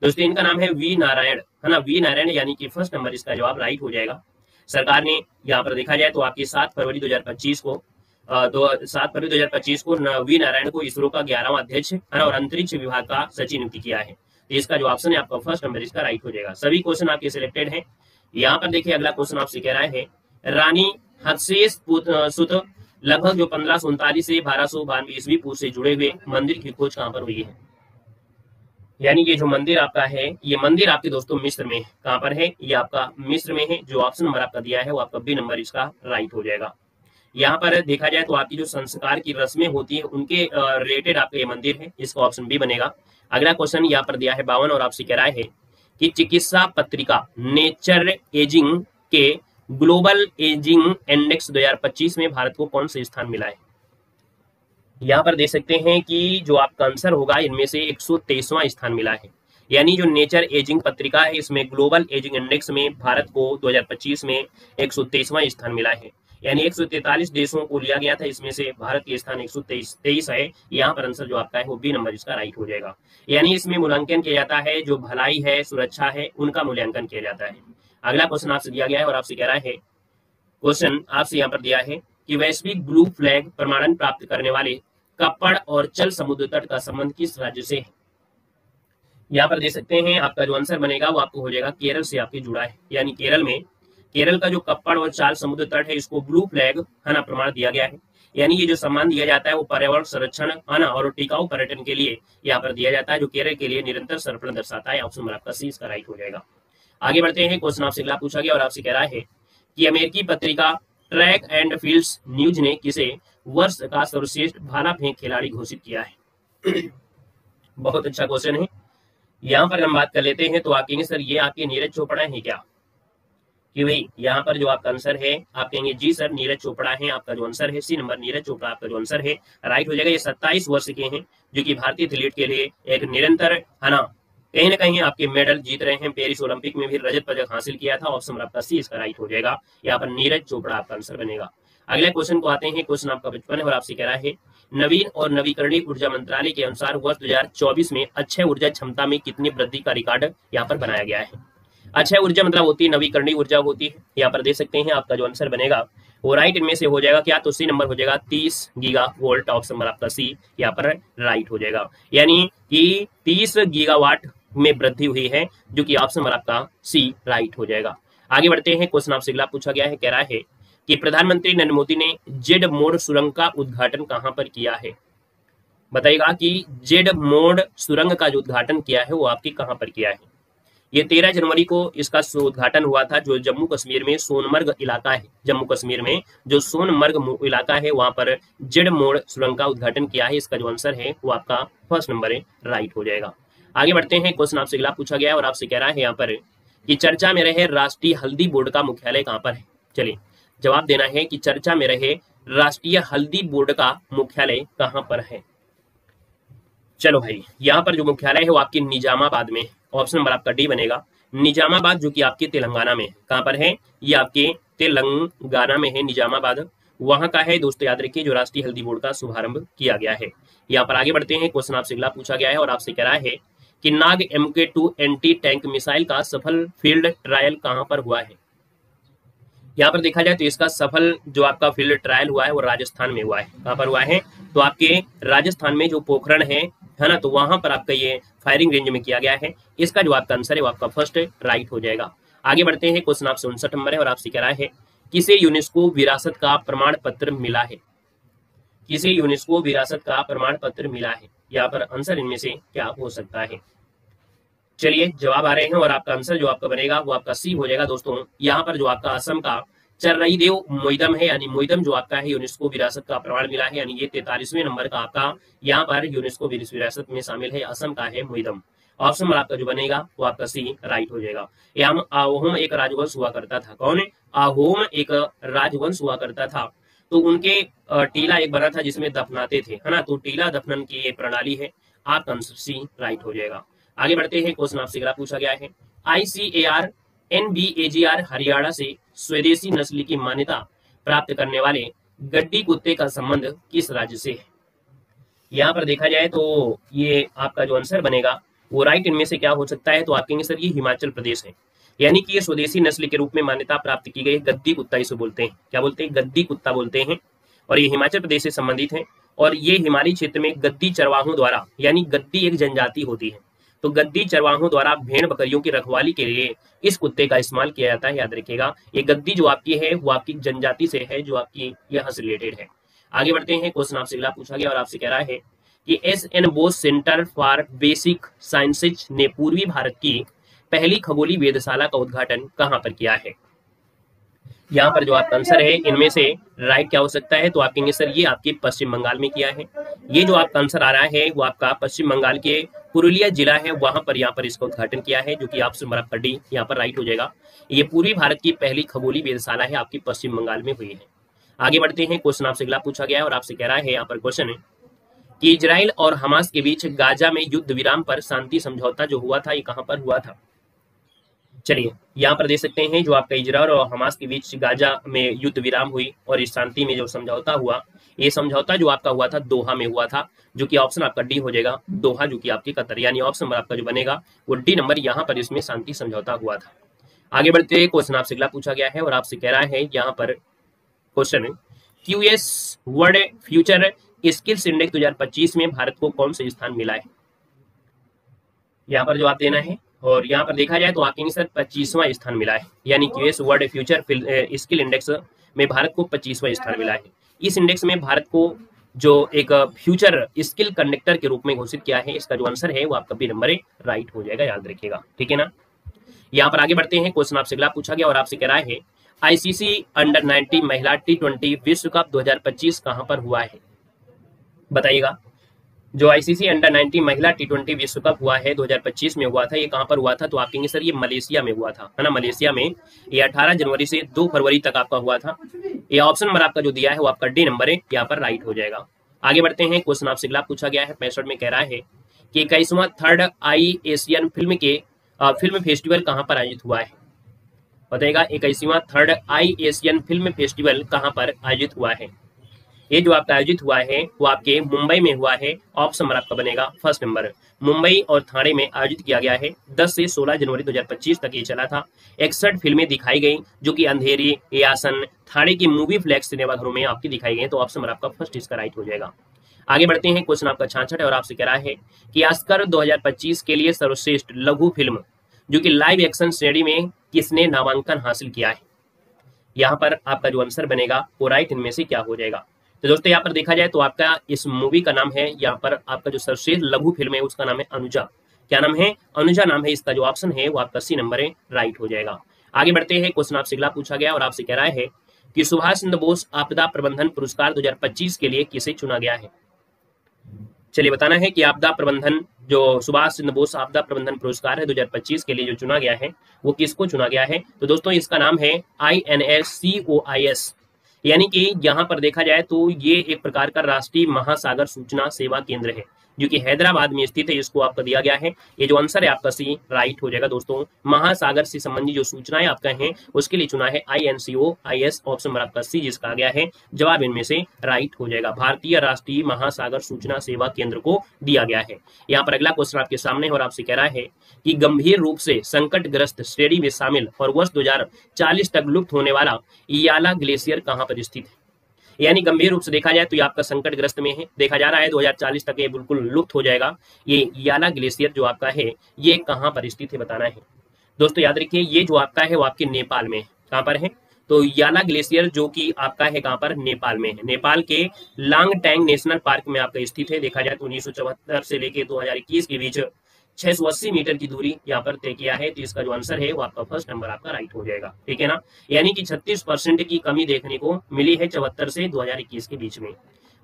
दोस्तों इनका नाम है वी नारायण, है ना, वी नारायण, यानी कि फर्स्ट नंबर इसका जवाब राइट हो जाएगा। सरकार ने यहाँ पर देखा जाए तो आपकी 7 फरवरी 2025 को 7 फरवरी 2025 को वी नारायण को इसरो का 11वां अध्यक्ष, है ना, और अंतरिक्ष विभाग का सचिव नियुक्त किया है। तो इसका जो ऑप्शन है आपका फर्स्ट नंबर इसका राइट हो जाएगा। सभी क्वेश्चन आपके सिलेक्टेड है। यहाँ पर देखिए अगला क्वेश्चन आपसे कह रहा है रानी हत्सेसुत लगभग जो 1539 से 1292 ईस्वी पूर्व से जुड़े हुए मंदिर की खोज कहां पर हुई है? यानी ये जो मंदिर आपका है ये मंदिर आपके दोस्तों मिस्र में कहां पर है? ये आपका मिस्र में है। जो ऑप्शन नंबर आपका दिया है वो आपका बी नंबर इसका राइट हो जाएगा। यहाँ पर देखा जाए तो आपकी जो संस्कार की रस्में होती है उनके रिलेटेड आपका ये मंदिर है, इसका ऑप्शन बी बनेगा। अगला क्वेश्चन यहाँ पर दिया है 52 और आपसे कह रहा है कि चिकित्सा पत्रिका नेचर एजिंग के ग्लोबल एजिंग इंडेक्स 2025 में भारत को कौन सा स्थान मिला है? यहाँ पर देख सकते हैं कि जो आपका आंसर होगा इनमें से 123वां स्थान मिला है। यानी जो नेचर एजिंग पत्रिका है इसमें ग्लोबल एजिंग इंडेक्स में भारत को 2025 में 123वां स्थान मिला है। यानी 143 देशों को लिया गया था, इसमें से भारत के स्थान 123 है। यहाँ पर आंसर जो आपका है वो बी नंबर इसका राइट हो जाएगा। यानी इसमें मूल्यांकन किया जाता है जो भलाई है, सुरक्षा है, उनका मूल्यांकन किया जाता है। अगला क्वेश्चन आपसे दिया गया है और आपसे कह रहा है क्वेश्चन आपसे यहाँ पर दिया है कि वैश्विक ब्लू फ्लैग प्रमाणन प्राप्त करने वाले कप्पड़ और चल समुद्र तट का संबंध किस राज्य से है? यहाँ पर देख सकते हैं आपका जो आंसर बनेगा वो आपको हो जाएगा केरल से आपके जुड़ा है। यानी केरल में केरल का जो कप्पड़ और चाल समुद्र तट है इसको ब्लू फ्लैग, है ना, प्रमाण दिया गया है। यानी ये जो सम्मान दिया जाता है वो पर्यावरण संरक्षण, है ना, और टिकाऊ पर्यटन के लिए यहाँ पर दिया जाता है, जो केरल के लिए निरंतर समर्पण दर्शाता है। ऑप्शन नंबर आपका सी इसका राइट हो जाएगा। आगे बढ़ते हैं। क्वेश्चन आपसे अगला पूछा गया और आपसे कह रहा है कि अमेरिकी पत्रिका ट्रैक एंड फील्ड्स न्यूज ने किसे वर्ष का सर्वश्रेष्ठ भाला फेंक खिलाड़ी घोषित किया है? बहुत अच्छा क्वेश्चन है। यहाँ पर हम बात कर लेते हैं तो आप कहेंगे सर ये आपके नीरज चोपड़ा है क्या? कि भाई यहाँ पर जो आपका आंसर है आप कहेंगे जी सर नीरज चोपड़ा है, आपका जो आंसर है सी नंबर नीरज चोपड़ा आपका जो आंसर है राइट हो जाएगा। ये 27 वर्ष के हैं जो कि भारतीय एथलीट के लिए एक निरंतर, है ना, कहीं ना कहीं आपके मेडल जीत रहे हैं। पेरिस ओलंपिक में भी रजत पदक हासिल किया था। ऑप्शन नंबर आपका सी इसका राइट हो जाएगा। यहाँ पर नीरज चोपड़ा आपका आंसर बनेगा। अगले क्वेश्चन को आते हैं। क्वेश्चन आपका 55 है और आपसे कह रहा है नवीन और नवीकरणीय ऊर्जा मंत्रालय के अनुसार वर्ष 2024 में अक्षय ऊर्जा क्षमता में कितनी वृद्धि का रिकॉर्ड यहाँ पर बनाया गया है? अक्षय ऊर्जा मतलब होती है नवीकरणीय ऊर्जा होती है। यहाँ पर देख सकते हैं आपका जो आंसर बनेगा वो राइट इनमें से हो जाएगा क्या? तो सी नंबर हो जाएगा 30 गीगावाट। ऑप्शन नंबर आपका सी यहाँ पर राइट हो जाएगा। यानी कि 30 गीगावाट में वृद्धि हुई है, जो कि ऑप्शन नंबर आपका सी राइट हो जाएगा। आगे बढ़ते हैं। क्वेश्चन आपसे अगला पूछा गया है, कह रहा है कि प्रधानमंत्री नरेंद्र मोदी ने जेड मोड़ सुरंग का उद्घाटन कहां पर किया है? बताइएगा कि जेड मोड़ सुरंग का जो उद्घाटन किया है वो आपके कहां पर किया है? ये 13 जनवरी को इसका उद्घाटन हुआ था, जो जम्मू कश्मीर में सोनमर्ग इलाका है। जम्मू कश्मीर में जो सोनमर्ग इलाका है वहां पर जेड मोड़ सुरंग का उद्घाटन किया है। इसका जो आंसर है वो आपका फर्स्ट नंबर है, राइट हो जाएगा। आगे बढ़ते हैं। क्वेश्चन आपसे अगला पूछा गया है और आपसे कह रहा है यहाँ पर कि चर्चा में रहे राष्ट्रीय हल्दी बोर्ड का मुख्यालय कहाँ पर है? चलिए जवाब देना है कि चर्चा में रहे राष्ट्रीय हल्दी बोर्ड का मुख्यालय कहाँ पर है। चलो भाई, यहाँ पर जो मुख्यालय है वो आपके निजामाबाद में। ऑप्शन नंबर आपका डी बनेगा, निजामाबाद, जो कि आपके तेलंगाना में। कहाँ पर है? ये आपके तेलंगाना में है, निजामाबाद वहां का है दोस्तों। याद रखिए जो राष्ट्रीय हल्दी बोर्ड का शुभारंभ किया गया है। यहाँ पर आगे बढ़ते हैं। क्वेश्चन आपसे अगला पूछा गया है और आपसे कह रहा है कि नाग MK2 एंटी टैंक मिसाइल का सफल फील्ड ट्रायल कहां पर हुआ है? यहाँ पर देखा जाए तो इसका सफल जो आपका फील्ड ट्रायल हुआ है वो राजस्थान में हुआ है। कहां पर हुआ है? तो आपके राजस्थान में जो पोखरण है ना, तो वहां पर आपका ये फायरिंग रेंज में किया गया है। इसका जो आपका आंसर है वो आपका फर्स्ट राइट हो जाएगा। आगे बढ़ते हैं। क्वेश्चन आपसे 59 नंबर है और आपसे कह रहा है किसे यूनेस्को विरासत का प्रमाण पत्र मिला है? किसे यूनेस्को विरासत का प्रमाण पत्र मिला है? यहाँ पर आंसर इनमें से क्या हो सकता है? चलिए जवाब आ रहे हैं और आपका आंसर जो आपका बनेगा वो आपका सी हो जाएगा दोस्तों। यहाँ पर जो आपका असम का चर्राईदेव मोइदम है, यानी मोइदम जो आपका है यूनेस्को विरासत का प्रमाण मिला है, यानी ये 43वें नंबर का आपका यहाँ पर यूनेस्को विरासत में शामिल है, असम का है मोइदम। ऑप्शन नंबर आपका जो बनेगा वो आपका सी राइट हो जाएगा। यहाँ अहोम एक राजवंश हुआ करता था। कौन है? अहोम एक राजवंश हुआ करता था। तो उनके टीला एक बना था जिसमें दफनाते थे, है ना। तो टीला दफनन की ये प्रणाली है, आपका आंसर सी राइट हो जाएगा। आगे बढ़ते हैं, क्वेश्चन आपसे अगला पूछा गया है, ICAR NBAGR हरियाणा से स्वदेशी नस्ल की मान्यता प्राप्त करने वाले गड्डी कुत्ते का संबंध किस राज्य से है? यहाँ पर देखा जाए तो ये आपका जो आंसर बनेगा वो राइट इनमें से क्या हो सकता है, तो आप कहेंगे सर ये हिमाचल प्रदेश है, यानी कि ये स्वदेशी नस्ल के रूप में मान्यता प्राप्त की गई गद्दी कुत्ता इसे बोलते हैं। क्या बोलते हैं? गद्दी कुत्ता बोलते हैं। और ये हिमाचल प्रदेश से संबंधित है और ये हिमालयी क्षेत्र में गद्दी चरवाहों द्वारा, यानी गद्दी एक जनजाति होती है, तो गद्दी चरवाहों द्वारा भेड़ बकरियों की रखवाली के लिए इस कुत्ते का इस्तेमाल किया जाता है। याद रखिएगा, ये गद्दी जो आपकी है वो आपकी जनजाति से है, जो आपकी यहाँ से रिलेटेड है। आगे बढ़ते हैं, क्वेश्चन आपसे अगला पूछा गया और आपसे कह रहा है कि SN Bose centre for basic sciences ने पूर्वी भारत की पहली खगोलीय वेधशाला का उद्घाटन कहां पर किया है? यहाँ पर जो आपका आंसर है इनमें से राइट क्या हो सकता है, तो आप कहेंगे सर ये आपके पश्चिम बंगाल में किया है। ये जो आपका आंसर आ रहा है वो आपका पश्चिम बंगाल के पुरुलिया जिला है, वहां पर यहाँ पर इसका उद्घाटन किया है, जो कि ऑप्शन नंबर आपका डी यहाँ पर राइट हो जाएगा। ये पूर्वी भारत की पहली खगोलीय वेधशाला है, आपकी पश्चिम बंगाल में हुई है। आगे बढ़ते हैं, क्वेश्चन आपसे अगला पूछा गया है और आपसे कह रहा है यहाँ पर क्वेश्चन है कि इजराइल और हमास के बीच गाजा में युद्ध विराम पर शांति समझौता जो हुआ था ये कहां पर हुआ था? चलिए यहाँ पर देख सकते हैं, जो आपका इजराइल और हमास के बीच गाजा में युद्ध विराम हुई और इस शांति में जो समझौता हुआ, ये समझौता जो आपका हुआ था दोहा में हुआ था, जो कि ऑप्शन आपका डी हो जाएगा, दोहा जो कि आपकी कतर, यानी ऑप्शन नंबर आपका जो बनेगा वो डी नंबर यहाँ पर इसमें शांति समझौता हुआ था। आगे बढ़ते हैं, क्वेश्चन आपसे अगला पूछा गया है और आपसे कह रहा है यहाँ पर क्वेश्चन है, QS world future skills index 2025 में भारत को कौन से स्थान मिला है? यहाँ पर जवाब देना है और यहाँ पर देखा जाए तो आपके सर 25वां स्थान मिला है, यानी QS world future skill index में भारत को 25वां स्थान मिला है। इस इंडेक्स में भारत को जो एक फ्यूचर स्किल कंडक्टर के रूप में घोषित किया है, इसका जो आंसर है वो आपका बी नंबर राइट हो जाएगा, याद रखिएगा, ठीक है ना। यहाँ पर आगे बढ़ते हैं, क्वेश्चन आपसे अगला पूछा गया और आपसे कह रहा है ICC अंडर 90 महिला T20 विश्व कप 2025 कहां पर हुआ है? बताइएगा। जो ICC अंडर 90 महिला T20 विश्व कप हुआ है 2025 में हुआ था, ये कहां पर हुआ था? तो आप कहेंगे सर ये मलेशिया में हुआ था, है ना, मलेशिया में। ये 18 जनवरी से 2 फरवरी तक आपका हुआ था। ये ऑप्शन नंबर आपका जो दिया है वो आपका डी नंबर है, यहाँ पर राइट हो जाएगा। आगे बढ़ते हैं, क्वेश्चन आपसे अगला पूछा गया है 65 में, कह रहा है कि 21वां थर्ड आई एशियन फिल्म फेस्टिवल कहां पर आयोजित हुआ है? बताइएगा, 21वां थर्ड आई एशियन फिल्म फेस्टिवल कहां पर आयोजित हुआ है? ये जो आपका आयोजित हुआ है वो आपके मुंबई में हुआ है, ऑप्शन नंबर आपका बनेगा फर्स्ट नंबर। मुंबई और थाने में आयोजित किया गया है, 10 से 16 जनवरी 2025 तक ये चला था। 61 फिल्में दिखाई गई, जो कि अंधेरी, यासन, थाने की मूवी फ्लैक्स सिनेमाघरों में आपकी दिखाई गई, तो ऑप्शन नंबर आपका फर्स्ट इसका राइट हो जाएगा। आगे बढ़ते हैं, क्वेश्चन आपका 66 है और आपसे कह रहा है कि ऑस्कर 2025 के लिए सर्वश्रेष्ठ लघु फिल्म जो कि लाइव एक्शन श्रेणी में किसने नामांकन हासिल किया है? यहाँ पर आपका जो आंसर बनेगा वो राइट इनमें से क्या हो जाएगा? तो दोस्तों यहाँ पर देखा जाए तो आपका इस मूवी का नाम है, यहाँ पर आपका जो सर्वश्रेष्ठ लघु फिल्म है उसका नाम है अनुजा। क्या नाम है? अनुजा नाम है। इसका जो ऑप्शन है वो आपका सी नंबर है, राइट हो जाएगा। आगे बढ़ते हैं, क्वेश्चन आपसे अगला पूछा गया और आपसे कह रहा है कि सुभाष चंद्र बोस आपदा प्रबंधन पुरस्कार 2025 के लिए किसे चुना गया है? चलिए बताना है कि आपदा प्रबंधन, जो सुभाष चंद्र बोस आपदा प्रबंधन पुरस्कार है 2025 के लिए जो चुना गया है वो किसको चुना गया है? तो दोस्तों इसका नाम है INSCOIS, यानी कि यहाँ पर देखा जाए तो ये एक प्रकार का राष्ट्रीय महासागर सूचना सेवा केंद्र है जो कि हैदराबाद में स्थित है, इसको आपका दिया गया है। ये जो आंसर है आपका सी राइट हो जाएगा। दोस्तों महासागर से संबंधित जो सूचनाएं आपका हैं उसके लिए चुना है INCOIS, ऑप्शन नंबर आपका सी जिसका आ गया है जवाब इनमें से राइट हो जाएगा। भारतीय राष्ट्रीय महासागर सूचना सेवा केंद्र को दिया गया है। यहाँ पर अगला क्वेश्चन आपके सामने है और आपसे कह रहा है कि गंभीर रूप से संकटग्रस्त श्रेणी में शामिल और वर्ष 2040 तक लुप्त होने वाला याला ग्लेशियर कहाँ पर स्थित है? यानी गंभीर रूप से देखा जाए तो ये आपका संकटग्रस्त में है, देखा जा रहा है 2040 तक ये बिल्कुल लुप्त हो जाएगा। ये याला ग्लेशियर जो आपका है ये कहाँ पर स्थित है बताना है। दोस्तों याद रखिए ये जो आपका है वो आपके नेपाल में है। कहाँ पर है? तो याला ग्लेशियर जो कि आपका है कहाँ पर? नेपाल में है। नेपाल के लांगटैंग नेशनल पार्क में आपका स्थित है। देखा जाए तो 1974 से लेके 2021 के बीच 680 मीटर की दूरी यहाँ पर तय किया है। तो इसका जो आंसर है वो आपका फर्स्ट नंबर आपका राइट हो जाएगा, ठीक है ना। यानी कि 36% की कमी देखने को मिली है 74 से 2021 के बीच में।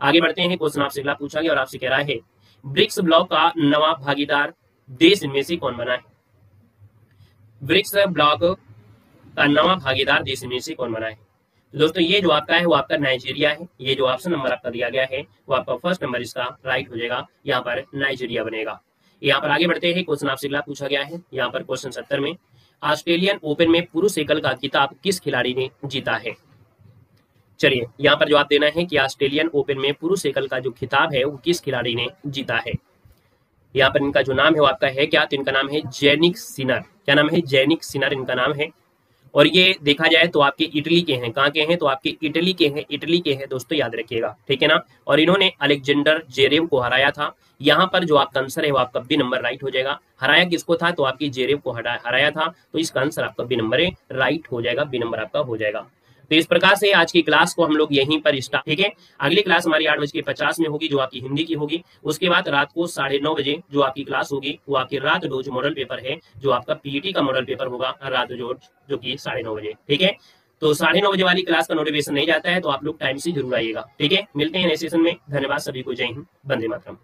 आगे बढ़ते हैं, क्वेश्चन आपसे अगला पूछा गया और आपसे कह रहा है ब्रिक्स ब्लॉक का नवा भागीदार देश इनमें से कौन बना है। ब्रिक्स ब्लॉक का नवा भागीदार देश इनमें से कौन बना है। तो दोस्तों ये जो आपका है वो आपका नाइजीरिया है। ये जो ऑप्शन नंबर आपका दिया गया है वो आपका फर्स्ट नंबर इसका राइट हो जाएगा, यहाँ पर नाइजीरिया बनेगा। यहाँ पर आगे बढ़ते हैं, क्वेश्चन आपसे अगला पूछा गया है। यहाँ पर क्वेश्चन 70 में ऑस्ट्रेलियन ओपन में पुरुष एकल का खिताब किस खिलाड़ी ने जीता है। चलिए यहाँ पर जवाब देना है कि ऑस्ट्रेलियन ओपन में पुरुष एकल का जो खिताब है वो किस खिलाड़ी ने जीता है। यहाँ पर इनका जो नाम है वो आपका है क्या, तो इनका नाम है जैनिक सिनर। क्या नाम है, जैनिक सिनर इनका नाम है। और ये देखा जाए तो आपके इटली के हैं। कहाँ के हैं, तो आपके इटली के हैं, इटली के हैं दोस्तों, याद रखिएगा, ठीक है ना। और इन्होंने अलेक्जेंडर जेरेव को हराया था। यहाँ पर जो आपका आंसर है वो आपका बी नंबर राइट हो जाएगा। हराया किसको था, तो आपकी जेरेव को हराया था। तो इसका आंसर आपका बी नंबर है राइट हो जाएगा, बी नंबर आपका हो जाएगा। तो इस प्रकार से आज की क्लास को हम लोग यहीं पर स्टार्ट, ठीक है। अगली क्लास हमारी 8:50 में होगी जो आपकी हिंदी की होगी। उसके बाद रात को 9:30 बजे जो आपकी क्लास होगी वो आपकी रात डोज मॉडल पेपर है, जो आपका पीईटी का मॉडल पेपर होगा रात डोज, जो कि 9:30 बजे, ठीक है। तो 9:30 बजे वाली क्लास का नोटिफिकेशन नहीं जाता है तो आप लोग टाइम से जरूर आइएगा, ठीक है। मिलते हैं नए सेशन में। धन्यवाद सभी को, जय हिंद, वंदे मातरम।